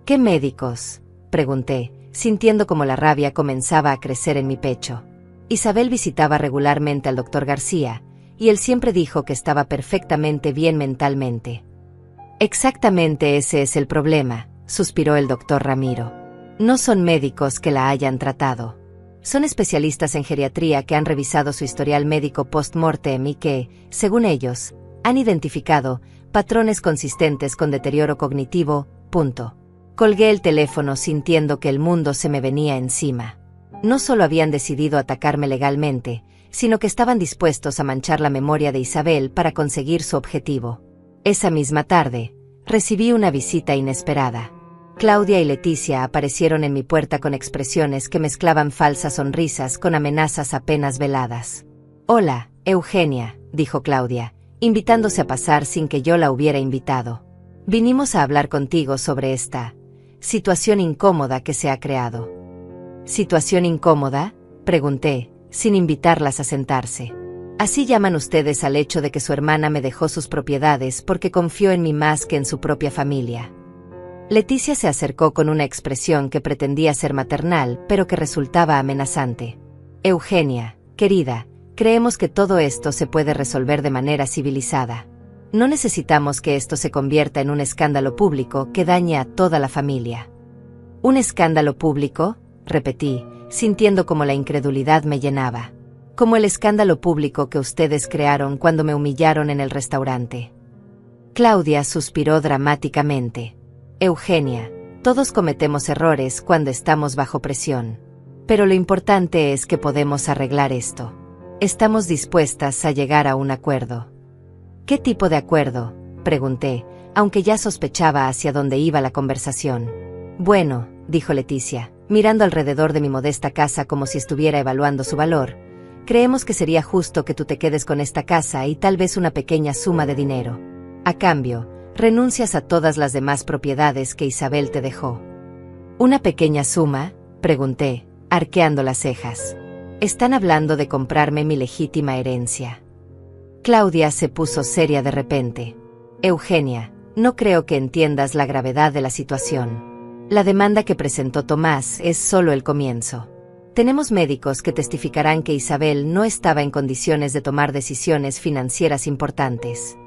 ¿Qué médicos?, pregunté, sintiendo como la rabia comenzaba a crecer en mi pecho. Isabel visitaba regularmente al doctor García, y él siempre dijo que estaba perfectamente bien mentalmente. Exactamente ese es el problema, suspiró el doctor Ramiro. No son médicos que la hayan tratado. Son especialistas en geriatría que han revisado su historial médico post-mortem y que, según ellos, han identificado patrones consistentes con deterioro cognitivo. Colgué el teléfono sintiendo que el mundo se me venía encima. No solo habían decidido atacarme legalmente, sino que estaban dispuestos a manchar la memoria de Isabel para conseguir su objetivo. Esa misma tarde, recibí una visita inesperada. Claudia y Leticia aparecieron en mi puerta con expresiones que mezclaban falsas sonrisas con amenazas apenas veladas. «Hola, Eugenia», dijo Claudia, invitándose a pasar sin que yo la hubiera invitado. «Vinimos a hablar contigo sobre esta situación incómoda que se ha creado». «¿Situación incómoda?», pregunté, sin invitarlas a sentarse. «Así llaman ustedes al hecho de que su hermana me dejó sus propiedades porque confió en mí más que en su propia familia». Leticia se acercó con una expresión que pretendía ser maternal, pero que resultaba amenazante. «Eugenia, querida, creemos que todo esto se puede resolver de manera civilizada. No necesitamos que esto se convierta en un escándalo público que dañe a toda la familia». «¿Un escándalo público?», repetí, sintiendo como la incredulidad me llenaba. «Como el escándalo público que ustedes crearon cuando me humillaron en el restaurante». Claudia suspiró dramáticamente. «Eugenia, todos cometemos errores cuando estamos bajo presión. Pero lo importante es que podemos arreglar esto. Estamos dispuestas a llegar a un acuerdo». «¿Qué tipo de acuerdo?», pregunté, aunque ya sospechaba hacia dónde iba la conversación. «Bueno», dijo Leticia, mirando alrededor de mi modesta casa como si estuviera evaluando su valor, «creemos que sería justo que tú te quedes con esta casa y tal vez una pequeña suma de dinero. A cambio, renuncias a todas las demás propiedades que Isabel te dejó». «¿Una pequeña suma?», pregunté, arqueando las cejas. «Están hablando de comprarme mi legítima herencia». Claudia se puso seria de repente. «Eugenia, no creo que entiendas la gravedad de la situación. La demanda que presentó Tomás es solo el comienzo. Tenemos médicos que testificarán que Isabel no estaba en condiciones de tomar decisiones financieras importantes.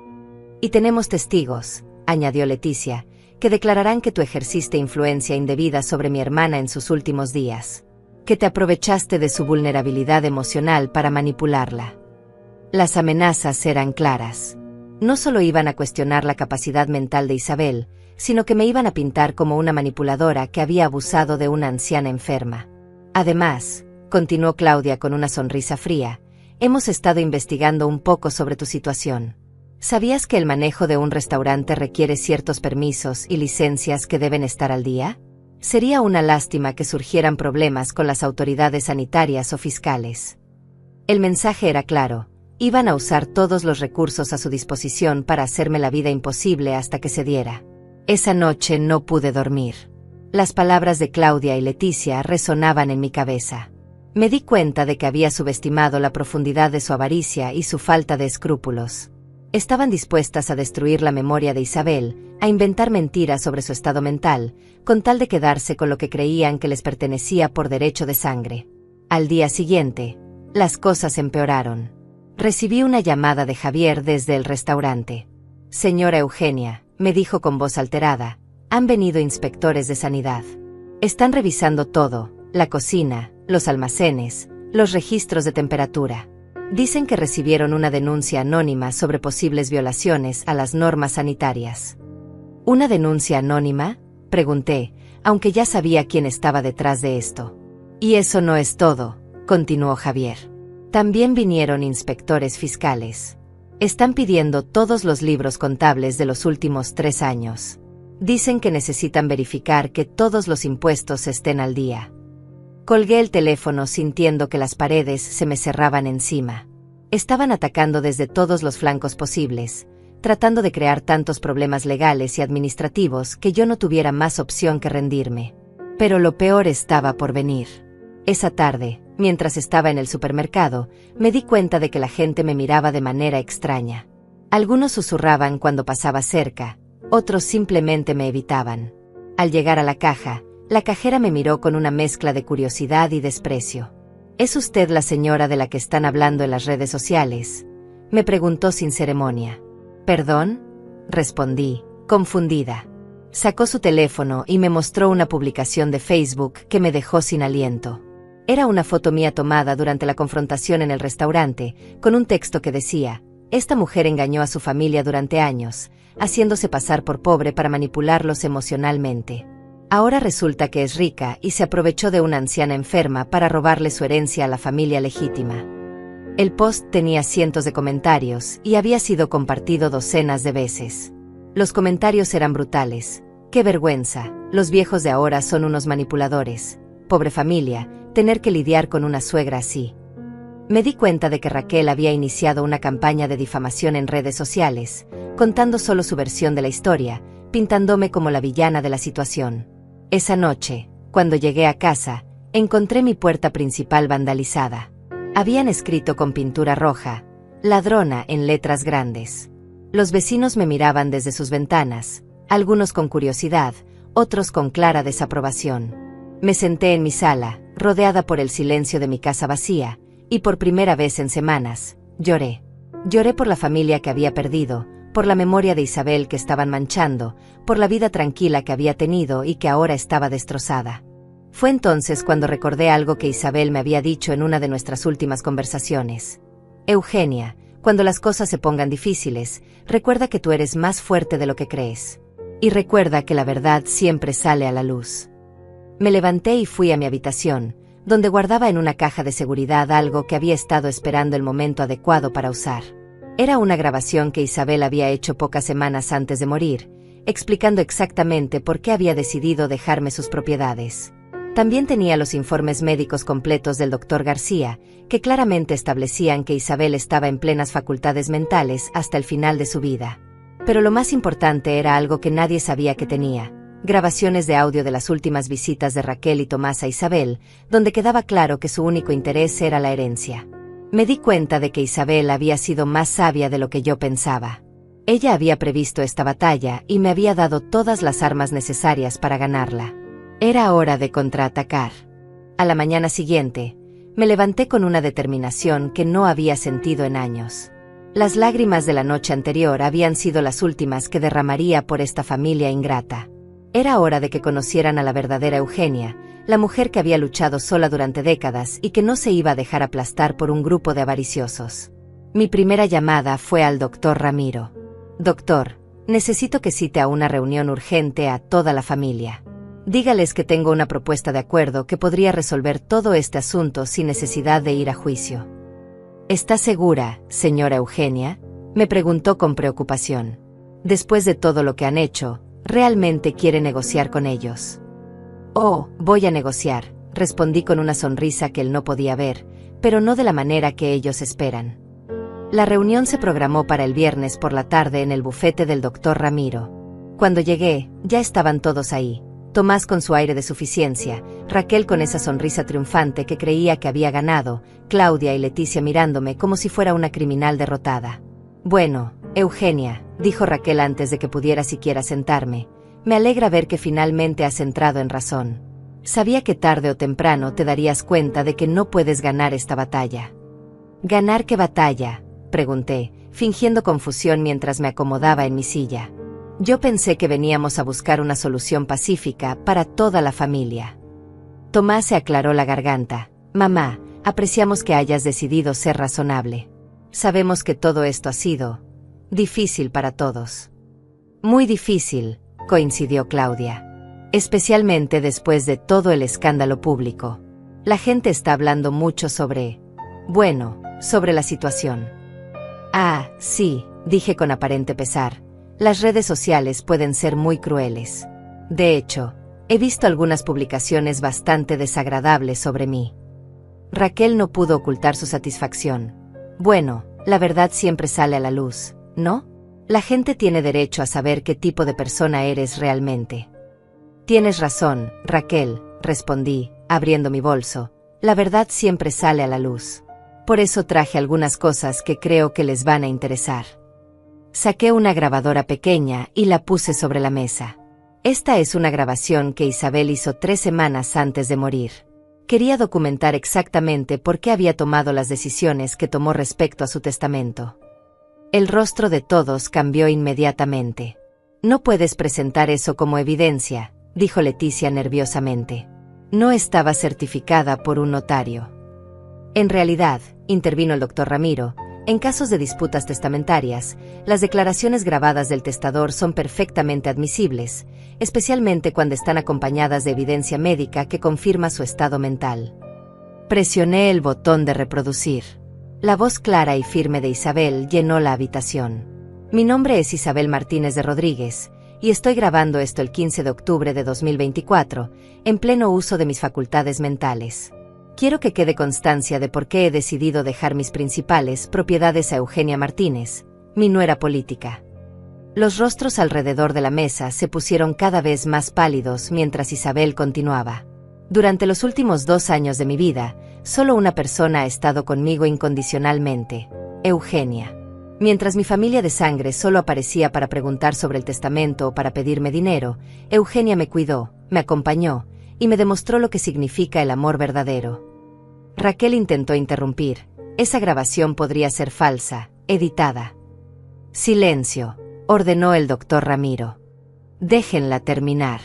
Y tenemos testigos», añadió Leticia, «que declararán que tú ejerciste influencia indebida sobre mi hermana en sus últimos días, que te aprovechaste de su vulnerabilidad emocional para manipularla». Las amenazas eran claras. No solo iban a cuestionar la capacidad mental de Isabel, sino que me iban a pintar como una manipuladora que había abusado de una anciana enferma. Además, continuó Claudia con una sonrisa fría, hemos estado investigando un poco sobre tu situación. ¿Sabías que el manejo de un restaurante requiere ciertos permisos y licencias que deben estar al día? Sería una lástima que surgieran problemas con las autoridades sanitarias o fiscales. El mensaje era claro, iban a usar todos los recursos a su disposición para hacerme la vida imposible hasta que se diera. Esa noche no pude dormir. Las palabras de Claudia y Leticia resonaban en mi cabeza. Me di cuenta de que había subestimado la profundidad de su avaricia y su falta de escrúpulos. Estaban dispuestas a destruir la memoria de Isabel, a inventar mentiras sobre su estado mental, con tal de quedarse con lo que creían que les pertenecía por derecho de sangre. Al día siguiente, las cosas empeoraron. Recibí una llamada de Javier desde el restaurante. Señora Eugenia, me dijo con voz alterada, han venido inspectores de sanidad. Están revisando todo, la cocina, los almacenes, los registros de temperatura. Dicen que recibieron una denuncia anónima sobre posibles violaciones a las normas sanitarias. ¿Una denuncia anónima?, pregunté, aunque ya sabía quién estaba detrás de esto. Y eso no es todo, continuó Javier. También vinieron inspectores fiscales. Están pidiendo todos los libros contables de los últimos 3 años. Dicen que necesitan verificar que todos los impuestos estén al día. Colgué el teléfono sintiendo que las paredes se me cerraban encima. Estaban atacando desde todos los flancos posibles, tratando de crear tantos problemas legales y administrativos que yo no tuviera más opción que rendirme. Pero lo peor estaba por venir. Esa tarde, mientras estaba en el supermercado, me di cuenta de que la gente me miraba de manera extraña. Algunos susurraban cuando pasaba cerca, otros simplemente me evitaban. Al llegar a la caja, la cajera me miró con una mezcla de curiosidad y desprecio. ¿Es usted la señora de la que están hablando en las redes sociales?, me preguntó sin ceremonia. ¿Perdón?, respondí, confundida. Sacó su teléfono y me mostró una publicación de Facebook que me dejó sin aliento. Era una foto mía tomada durante la confrontación en el restaurante, con un texto que decía, esta mujer engañó a su familia durante años, haciéndose pasar por pobre para manipularlos emocionalmente. Ahora resulta que es rica y se aprovechó de una anciana enferma para robarle su herencia a la familia legítima. El post tenía cientos de comentarios y había sido compartido docenas de veces. Los comentarios eran brutales. ¡Qué vergüenza! Los viejos de ahora son unos manipuladores. Pobre familia, tener que lidiar con una suegra así. Me di cuenta de que Raquel había iniciado una campaña de difamación en redes sociales, contando solo su versión de la historia, pintándome como la villana de la situación. Esa noche, cuando llegué a casa, encontré mi puerta principal vandalizada. Habían escrito con pintura roja, ladrona en letras grandes. Los vecinos me miraban desde sus ventanas, algunos con curiosidad, otros con clara desaprobación. Me senté en mi sala, rodeada por el silencio de mi casa vacía, y por primera vez en semanas, lloré. Lloré por la familia que había perdido, por la memoria de Isabel que estaban manchando, por la vida tranquila que había tenido y que ahora estaba destrozada. Fue entonces cuando recordé algo que Isabel me había dicho en una de nuestras últimas conversaciones. Eugenia, cuando las cosas se pongan difíciles, recuerda que tú eres más fuerte de lo que crees. Y recuerda que la verdad siempre sale a la luz. Me levanté y fui a mi habitación, donde guardaba en una caja de seguridad algo que había estado esperando el momento adecuado para usar. Era una grabación que Isabel había hecho pocas semanas antes de morir, explicando exactamente por qué había decidido dejarme sus propiedades. También tenía los informes médicos completos del doctor García, que claramente establecían que Isabel estaba en plenas facultades mentales hasta el final de su vida. Pero lo más importante era algo que nadie sabía que tenía: grabaciones de audio de las últimas visitas de Raquel y Tomás a Isabel, donde quedaba claro que su único interés era la herencia. Me di cuenta de que Isabel había sido más sabia de lo que yo pensaba. Ella había previsto esta batalla y me había dado todas las armas necesarias para ganarla. Era hora de contraatacar. A la mañana siguiente, me levanté con una determinación que no había sentido en años. Las lágrimas de la noche anterior habían sido las últimas que derramaría por esta familia ingrata. Era hora de que conocieran a la verdadera Eugenia, la mujer que había luchado sola durante décadas y que no se iba a dejar aplastar por un grupo de avariciosos. Mi primera llamada fue al doctor Ramiro. Doctor, necesito que cite a una reunión urgente a toda la familia. Dígales que tengo una propuesta de acuerdo que podría resolver todo este asunto sin necesidad de ir a juicio. ¿Está segura, señora Eugenia?, me preguntó con preocupación. Después de todo lo que han hecho, ¿realmente quiere negociar con ellos? Oh, voy a negociar, respondí con una sonrisa que él no podía ver, pero no de la manera que ellos esperan. La reunión se programó para el viernes por la tarde en el bufete del doctor Ramiro. Cuando llegué, ya estaban todos ahí. Tomás con su aire de suficiencia, Raquel con esa sonrisa triunfante que creía que había ganado, Claudia y Leticia mirándome como si fuera una criminal derrotada. Bueno, Eugenia, dijo Raquel antes de que pudiera siquiera sentarme, me alegra ver que finalmente has entrado en razón. Sabía que tarde o temprano te darías cuenta de que no puedes ganar esta batalla. ¿Ganar qué batalla?, pregunté, fingiendo confusión mientras me acomodaba en mi silla. Yo pensé que veníamos a buscar una solución pacífica para toda la familia. Tomás se aclaró la garganta. Mamá, apreciamos que hayas decidido ser razonable. Sabemos que todo esto ha sido difícil para todos. Muy difícil, coincidió Claudia. Especialmente después de todo el escándalo público. La gente está hablando mucho sobre la situación. Ah, sí, dije con aparente pesar. Las redes sociales pueden ser muy crueles. De hecho, he visto algunas publicaciones bastante desagradables sobre mí. Raquel no pudo ocultar su satisfacción. Bueno, la verdad siempre sale a la luz, ¿no? La gente tiene derecho a saber qué tipo de persona eres realmente. Tienes razón, Raquel, respondí, abriendo mi bolso. La verdad siempre sale a la luz. Por eso traje algunas cosas que creo que les van a interesar. Saqué una grabadora pequeña y la puse sobre la mesa. Esta es una grabación que Isabel hizo 3 semanas antes de morir. Quería documentar exactamente por qué había tomado las decisiones que tomó respecto a su testamento. El rostro de todos cambió inmediatamente. No puedes presentar eso como evidencia, dijo Leticia nerviosamente. No estaba certificada por un notario. En realidad, intervino el doctor Ramiro, en casos de disputas testamentarias, las declaraciones grabadas del testador son perfectamente admisibles, especialmente cuando están acompañadas de evidencia médica que confirma su estado mental. Presioné el botón de reproducir. La voz clara y firme de Isabel llenó la habitación. Mi nombre es Isabel Martínez de Rodríguez, y estoy grabando esto el 15 de octubre de 2024, en pleno uso de mis facultades mentales. Quiero que quede constancia de por qué he decidido dejar mis principales propiedades a Eugenia Martínez, mi nuera política. Los rostros alrededor de la mesa se pusieron cada vez más pálidos mientras Isabel continuaba. Durante los últimos 2 años de mi vida, solo una persona ha estado conmigo incondicionalmente, Eugenia. Mientras mi familia de sangre solo aparecía para preguntar sobre el testamento o para pedirme dinero, Eugenia me cuidó, me acompañó, y me demostró lo que significa el amor verdadero. Raquel intentó interrumpir. Esa grabación podría ser falsa, editada. Silencio, ordenó el doctor Ramiro. Déjenla terminar.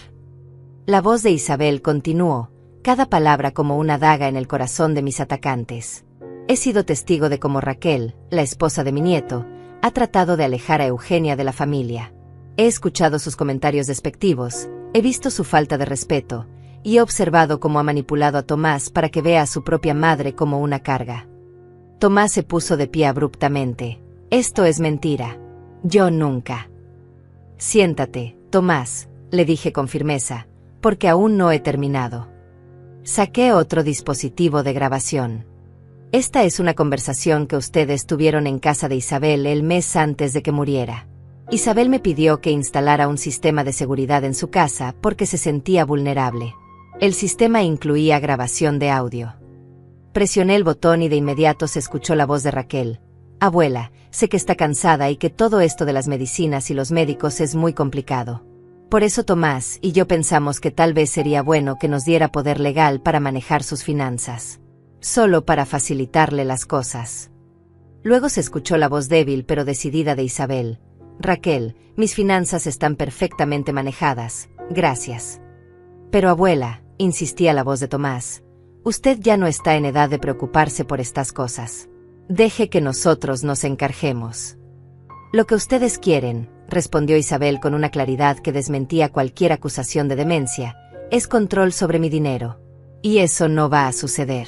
La voz de Isabel continuó, cada palabra como una daga en el corazón de mis atacantes. He sido testigo de cómo Raquel, la esposa de mi nieto, ha tratado de alejar a Eugenia de la familia. He escuchado sus comentarios despectivos, he visto su falta de respeto, y he observado cómo ha manipulado a Tomás para que vea a su propia madre como una carga. Tomás se puso de pie abruptamente. Esto es mentira. Yo nunca. Siéntate, Tomás, le dije con firmeza, porque aún no he terminado. Saqué otro dispositivo de grabación. Esta es una conversación que ustedes tuvieron en casa de Isabel el mes antes de que muriera. Isabel me pidió que instalara un sistema de seguridad en su casa porque se sentía vulnerable. El sistema incluía grabación de audio. Presioné el botón y de inmediato se escuchó la voz de Raquel. Abuela, sé que está cansada y que todo esto de las medicinas y los médicos es muy complicado. Por eso Tomás y yo pensamos que tal vez sería bueno que nos diera poder legal para manejar sus finanzas. Solo para facilitarle las cosas. Luego se escuchó la voz débil pero decidida de Isabel. Raquel, mis finanzas están perfectamente manejadas, gracias. Pero abuela, insistía la voz de Tomás, usted ya no está en edad de preocuparse por estas cosas. Deje que nosotros nos encarguemos. Lo que ustedes quieren, respondió Isabel con una claridad que desmentía cualquier acusación de demencia, es control sobre mi dinero. Y eso no va a suceder.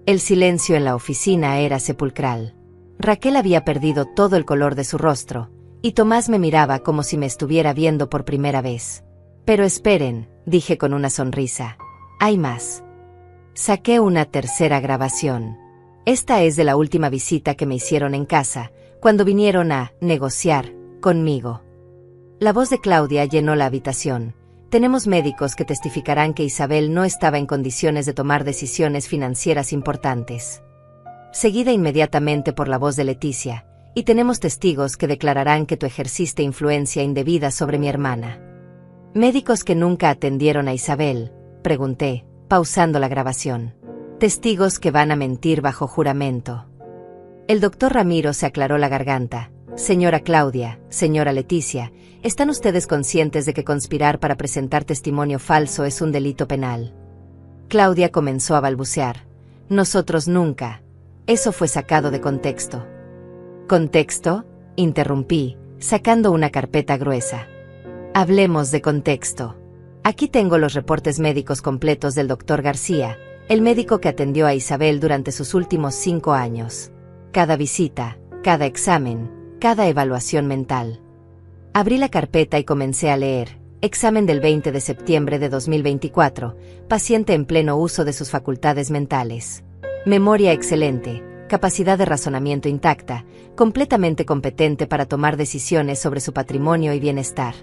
El silencio en la oficina era sepulcral. Raquel había perdido todo el color de su rostro, y Tomás me miraba como si me estuviera viendo por primera vez. Pero esperen, dije con una sonrisa. Hay más. Saqué una tercera grabación. Esta es de la última visita que me hicieron en casa, cuando vinieron a negociar conmigo. La voz de Claudia llenó la habitación. Tenemos médicos que testificarán que Isabel no estaba en condiciones de tomar decisiones financieras importantes. Seguida inmediatamente por la voz de Leticia, y tenemos testigos que declararán que tú ejerciste influencia indebida sobre mi hermana. ¿Médicos que nunca atendieron a Isabel?, pregunté, pausando la grabación. Testigos que van a mentir bajo juramento. El doctor Ramiro se aclaró la garganta. Señora Claudia, señora Leticia, ¿están ustedes conscientes de que conspirar para presentar testimonio falso es un delito penal? Claudia comenzó a balbucear. Nosotros nunca. Eso fue sacado de contexto. ¿Contexto?, interrumpí, sacando una carpeta gruesa. Hablemos de contexto. Aquí tengo los reportes médicos completos del doctor García, el médico que atendió a Isabel durante sus últimos 5 años. Cada visita, cada examen, cada evaluación mental. Abrí la carpeta y comencé a leer. Examen del 20 de septiembre de 2024, paciente en pleno uso de sus facultades mentales. Memoria excelente, capacidad de razonamiento intacta, completamente competente para tomar decisiones sobre su patrimonio y bienestar.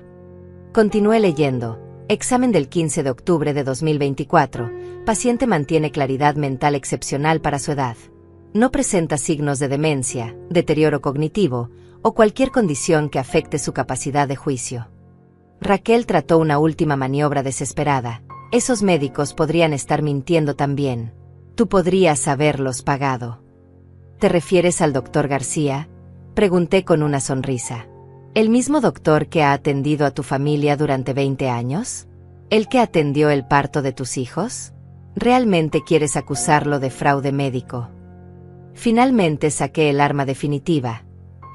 Continué leyendo. Examen del 15 de octubre de 2024, paciente mantiene claridad mental excepcional para su edad. No presenta signos de demencia, deterioro cognitivo, o cualquier condición que afecte su capacidad de juicio. Raquel trató una última maniobra desesperada. Esos médicos podrían estar mintiendo también. Tú podrías haberlos pagado. ¿Te refieres al doctor García?, pregunté con una sonrisa. ¿El mismo doctor que ha atendido a tu familia durante 20 años? ¿El que atendió el parto de tus hijos? ¿Realmente quieres acusarlo de fraude médico? Finalmente saqué el arma definitiva,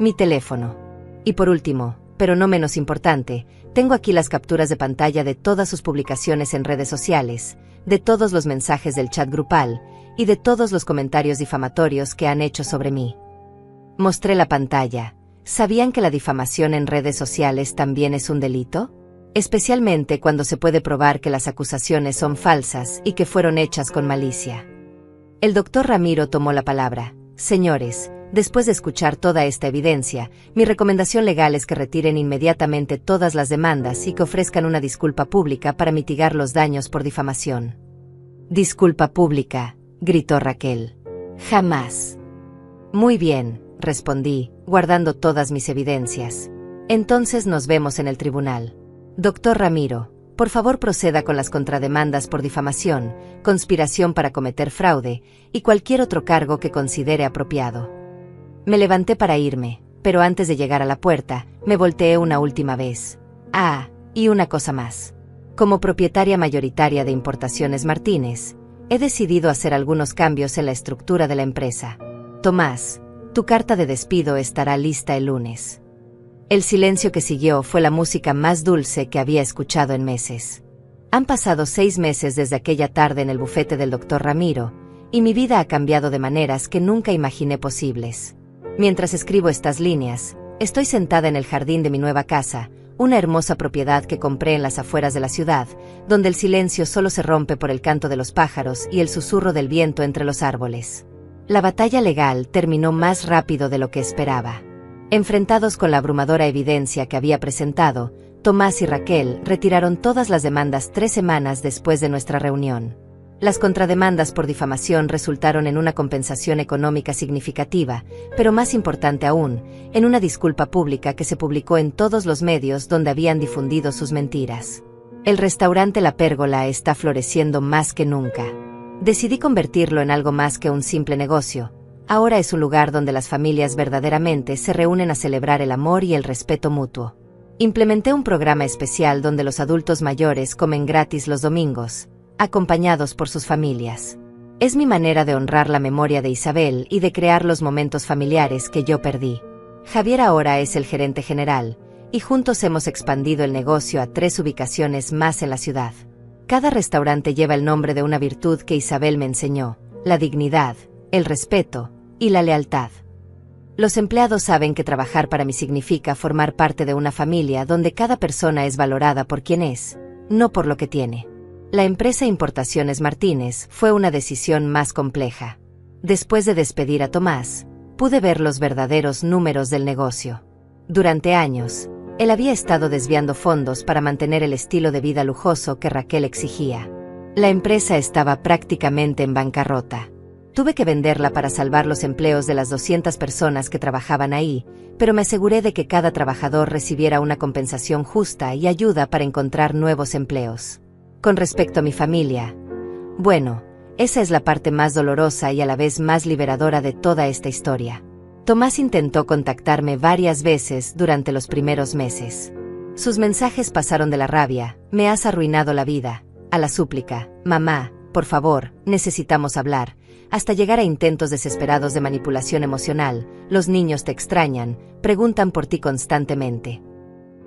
mi teléfono. Y por último, pero no menos importante, tengo aquí las capturas de pantalla de todas sus publicaciones en redes sociales, de todos los mensajes del chat grupal, y de todos los comentarios difamatorios que han hecho sobre mí. Mostré la pantalla. ¿Sabían que la difamación en redes sociales también es un delito? Especialmente cuando se puede probar que las acusaciones son falsas y que fueron hechas con malicia. El doctor Ramiro tomó la palabra. Señores, después de escuchar toda esta evidencia, mi recomendación legal es que retiren inmediatamente todas las demandas y que ofrezcan una disculpa pública para mitigar los daños por difamación. Disculpa pública, gritó Raquel. Jamás. Muy bien, respondí, guardando todas mis evidencias. Entonces nos vemos en el tribunal. Doctor Ramiro, por favor proceda con las contrademandas por difamación, conspiración para cometer fraude, y cualquier otro cargo que considere apropiado. Me levanté para irme, pero antes de llegar a la puerta, me volteé una última vez. Ah, y una cosa más. Como propietaria mayoritaria de Importaciones Martínez, he decidido hacer algunos cambios en la estructura de la empresa. Tomás, tu carta de despido estará lista el lunes. El silencio que siguió fue la música más dulce que había escuchado en meses. Han pasado 6 meses desde aquella tarde en el bufete del doctor Ramiro, y mi vida ha cambiado de maneras que nunca imaginé posibles. Mientras escribo estas líneas, estoy sentada en el jardín de mi nueva casa, una hermosa propiedad que compré en las afueras de la ciudad, donde el silencio solo se rompe por el canto de los pájaros y el susurro del viento entre los árboles. La batalla legal terminó más rápido de lo que esperaba. Enfrentados con la abrumadora evidencia que había presentado, Tomás y Raquel retiraron todas las demandas 3 semanas después de nuestra reunión. Las contrademandas por difamación resultaron en una compensación económica significativa, pero más importante aún, en una disculpa pública que se publicó en todos los medios donde habían difundido sus mentiras. El restaurante La Pérgola está floreciendo más que nunca. Decidí convertirlo en algo más que un simple negocio. Ahora es un lugar donde las familias verdaderamente se reúnen a celebrar el amor y el respeto mutuo. Implementé un programa especial donde los adultos mayores comen gratis los domingos, acompañados por sus familias. Es mi manera de honrar la memoria de Isabel y de crear los momentos familiares que yo perdí. Javier ahora es el gerente general, y juntos hemos expandido el negocio a 3 ubicaciones más en la ciudad. Cada restaurante lleva el nombre de una virtud que Isabel me enseñó: la dignidad, el respeto y la lealtad. Los empleados saben que trabajar para mí significa formar parte de una familia donde cada persona es valorada por quien es, no por lo que tiene. La empresa Importaciones Martínez fue una decisión más compleja. Después de despedir a Tomás, pude ver los verdaderos números del negocio. Durante años, él había estado desviando fondos para mantener el estilo de vida lujoso que Raquel exigía. La empresa estaba prácticamente en bancarrota. Tuve que venderla para salvar los empleos de las 200 personas que trabajaban ahí, pero me aseguré de que cada trabajador recibiera una compensación justa y ayuda para encontrar nuevos empleos. Con respecto a mi familia, bueno, esa es la parte más dolorosa y a la vez más liberadora de toda esta historia. Tomás intentó contactarme varias veces durante los primeros meses. Sus mensajes pasaron de la rabia: "Me has arruinado la vida", a la súplica: "Mamá, por favor, necesitamos hablar", hasta llegar a intentos desesperados de manipulación emocional: "Los niños te extrañan, preguntan por ti constantemente".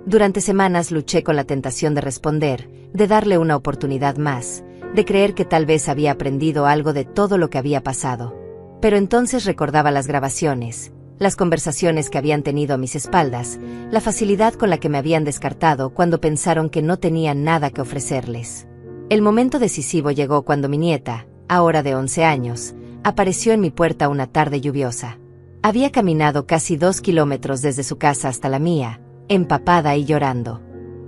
Durante semanas luché con la tentación de responder, de darle una oportunidad más, de creer que tal vez había aprendido algo de todo lo que había pasado. Pero entonces recordaba las grabaciones, las conversaciones que habían tenido a mis espaldas, la facilidad con la que me habían descartado cuando pensaron que no tenía nada que ofrecerles. El momento decisivo llegó cuando mi nieta, ahora de 11 años, apareció en mi puerta una tarde lluviosa. Había caminado casi 2 kilómetros desde su casa hasta la mía, empapada y llorando.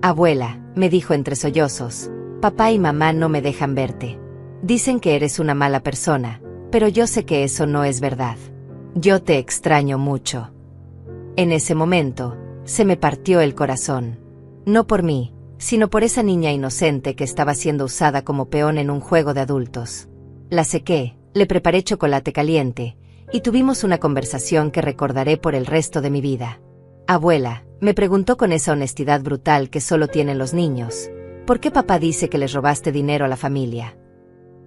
"Abuela", me dijo entre sollozos, "papá y mamá no me dejan verte. Dicen que eres una mala persona, pero yo sé que eso no es verdad. Yo te extraño mucho". En ese momento, se me partió el corazón. No por mí, sino por esa niña inocente que estaba siendo usada como peón en un juego de adultos. La sequé, le preparé chocolate caliente, y tuvimos una conversación que recordaré por el resto de mi vida. "Abuela", me preguntó con esa honestidad brutal que solo tienen los niños, "¿por qué papá dice que les robaste dinero a la familia?".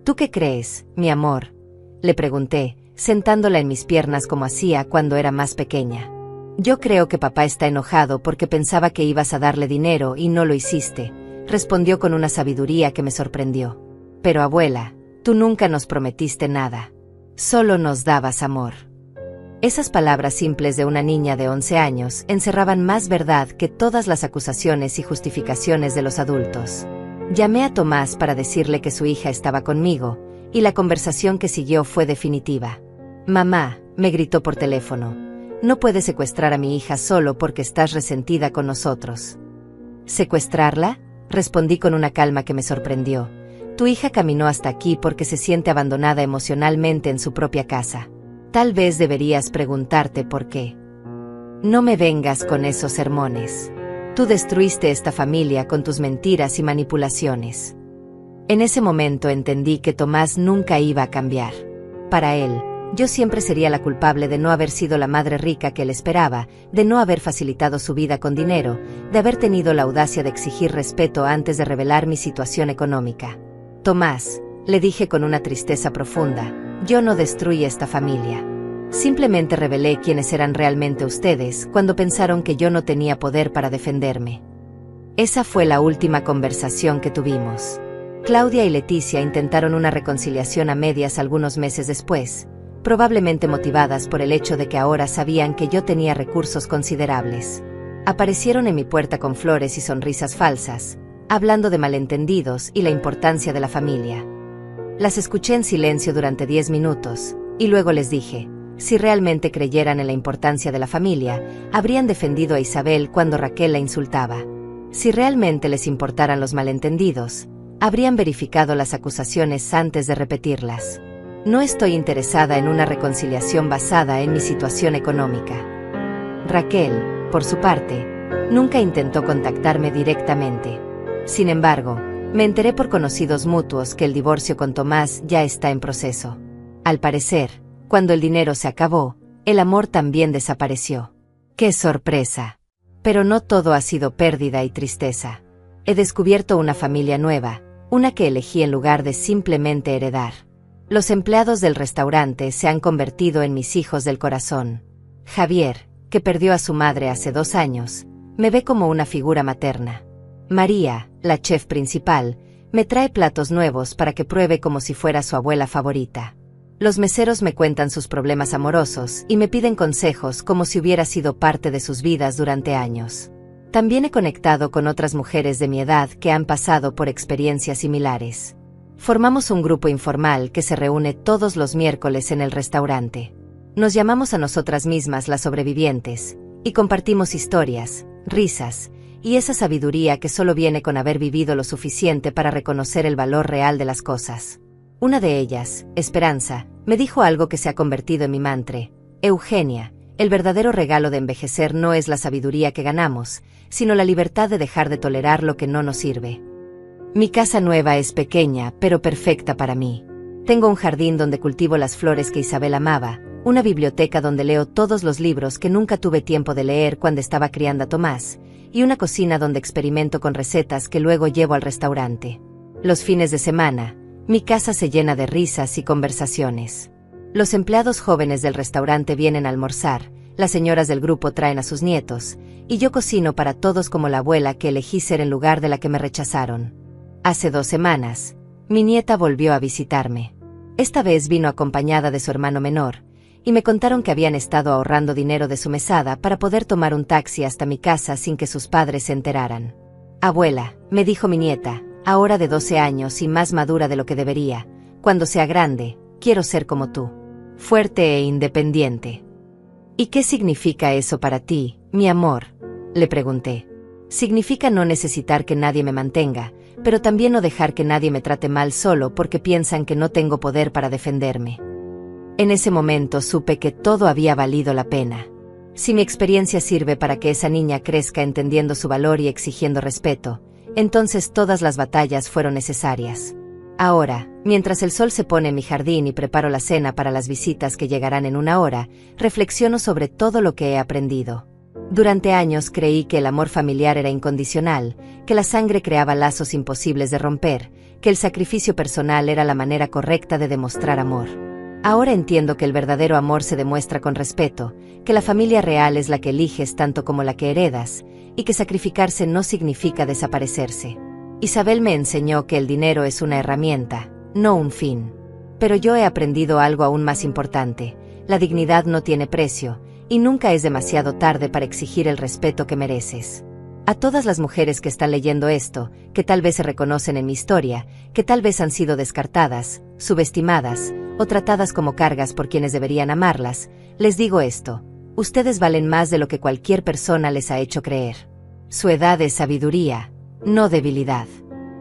"¿Tú qué crees, mi amor?", le pregunté, sentándola en mis piernas como hacía cuando era más pequeña. "Yo creo que papá está enojado porque pensaba que ibas a darle dinero y no lo hiciste", respondió con una sabiduría que me sorprendió. "Pero abuela, tú nunca nos prometiste nada. Solo nos dabas amor". Esas palabras simples de una niña de 11 años encerraban más verdad que todas las acusaciones y justificaciones de los adultos. Llamé a Tomás para decirle que su hija estaba conmigo, y la conversación que siguió fue definitiva. "Mamá", me gritó por teléfono, "no puedes secuestrar a mi hija solo porque estás resentida con nosotros". "¿Secuestrarla?", respondí con una calma que me sorprendió. "Tu hija caminó hasta aquí porque se siente abandonada emocionalmente en su propia casa. Tal vez deberías preguntarte por qué". "No me vengas con esos sermones. Tú destruiste esta familia con tus mentiras y manipulaciones". En ese momento entendí que Tomás nunca iba a cambiar. Para él, yo siempre sería la culpable de no haber sido la madre rica que él esperaba, de no haber facilitado su vida con dinero, de haber tenido la audacia de exigir respeto antes de revelar mi situación económica. "Tomás", le dije con una tristeza profunda, "yo no destruí esta familia. Simplemente revelé quiénes eran realmente ustedes cuando pensaron que yo no tenía poder para defenderme". Esa fue la última conversación que tuvimos. Claudia y Leticia intentaron una reconciliación a medias algunos meses después, probablemente motivadas por el hecho de que ahora sabían que yo tenía recursos considerables. Aparecieron en mi puerta con flores y sonrisas falsas, hablando de malentendidos y la importancia de la familia. Las escuché en silencio durante 10 minutos, y luego les dije: si realmente creyeran en la importancia de la familia, habrían defendido a Isabel cuando Raquel la insultaba. Si realmente les importaran los malentendidos, habrían verificado las acusaciones antes de repetirlas. No estoy interesada en una reconciliación basada en mi situación económica. Raquel, por su parte, nunca intentó contactarme directamente. Sin embargo, me enteré por conocidos mutuos que el divorcio con Tomás ya está en proceso. Al parecer, cuando el dinero se acabó, el amor también desapareció. ¡Qué sorpresa! Pero no todo ha sido pérdida y tristeza. He descubierto una familia nueva, una que elegí en lugar de simplemente heredar. Los empleados del restaurante se han convertido en mis hijos del corazón. Javier, que perdió a su madre hace 2 años, me ve como una figura materna. María, la chef principal, me trae platos nuevos para que pruebe como si fuera su abuela favorita. Los meseros me cuentan sus problemas amorosos y me piden consejos como si hubiera sido parte de sus vidas durante años. También he conectado con otras mujeres de mi edad que han pasado por experiencias similares. Formamos un grupo informal que se reúne todos los miércoles en el restaurante. Nos llamamos a nosotras mismas las sobrevivientes, y compartimos historias, risas, y esa sabiduría que solo viene con haber vivido lo suficiente para reconocer el valor real de las cosas. Una de ellas, Esperanza, me dijo algo que se ha convertido en mi mantra: Eugenia, el verdadero regalo de envejecer no es la sabiduría que ganamos, sino la libertad de dejar de tolerar lo que no nos sirve. Mi casa nueva es pequeña, pero perfecta para mí. Tengo un jardín donde cultivo las flores que Isabel amaba, una biblioteca donde leo todos los libros que nunca tuve tiempo de leer cuando estaba criando a Tomás, y una cocina donde experimento con recetas que luego llevo al restaurante. Los fines de semana, mi casa se llena de risas y conversaciones. Los empleados jóvenes del restaurante vienen a almorzar, las señoras del grupo traen a sus nietos, y yo cocino para todos como la abuela que elegí ser en lugar de la que me rechazaron. Hace 2 semanas, mi nieta volvió a visitarme. Esta vez vino acompañada de su hermano menor, y me contaron que habían estado ahorrando dinero de su mesada para poder tomar un taxi hasta mi casa sin que sus padres se enteraran. Abuela, me dijo mi nieta, ahora de 12 años y más madura de lo que debería, cuando sea grande, quiero ser como tú, fuerte e independiente. ¿Y qué significa eso para ti, mi amor?, le pregunté. Significa no necesitar que nadie me mantenga, pero también no dejar que nadie me trate mal solo porque piensan que no tengo poder para defenderme. En ese momento supe que todo había valido la pena. Si mi experiencia sirve para que esa niña crezca entendiendo su valor y exigiendo respeto, entonces todas las batallas fueron necesarias. Ahora, mientras el sol se pone en mi jardín y preparo la cena para las visitas que llegarán en 1 hora, reflexiono sobre todo lo que he aprendido. Durante años creí que el amor familiar era incondicional, que la sangre creaba lazos imposibles de romper, que el sacrificio personal era la manera correcta de demostrar amor. Ahora entiendo que el verdadero amor se demuestra con respeto, que la familia real es la que eliges tanto como la que heredas, y que sacrificarse no significa desaparecerse. Isabel me enseñó que el dinero es una herramienta, no un fin. Pero yo he aprendido algo aún más importante: la dignidad no tiene precio, y nunca es demasiado tarde para exigir el respeto que mereces. A todas las mujeres que están leyendo esto, que tal vez se reconocen en mi historia, que tal vez han sido descartadas, subestimadas, o tratadas como cargas por quienes deberían amarlas, les digo esto: ustedes valen más de lo que cualquier persona les ha hecho creer. Su edad es sabiduría, no debilidad.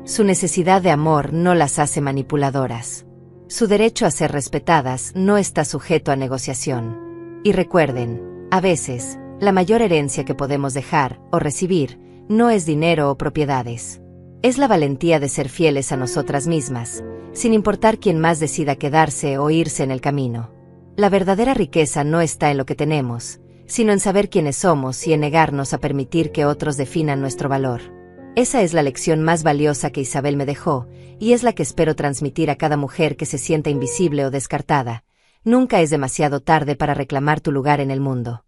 Su necesidad de amor no las hace manipuladoras. Su derecho a ser respetadas no está sujeto a negociación. Y recuerden, a veces, la mayor herencia que podemos dejar, o recibir, no es dinero o propiedades. Es la valentía de ser fieles a nosotras mismas, sin importar quién más decida quedarse o irse en el camino. La verdadera riqueza no está en lo que tenemos, sino en saber quiénes somos y en negarnos a permitir que otros definan nuestro valor. Esa es la lección más valiosa que Isabel me dejó, y es la que espero transmitir a cada mujer que se sienta invisible o descartada. Nunca es demasiado tarde para reclamar tu lugar en el mundo.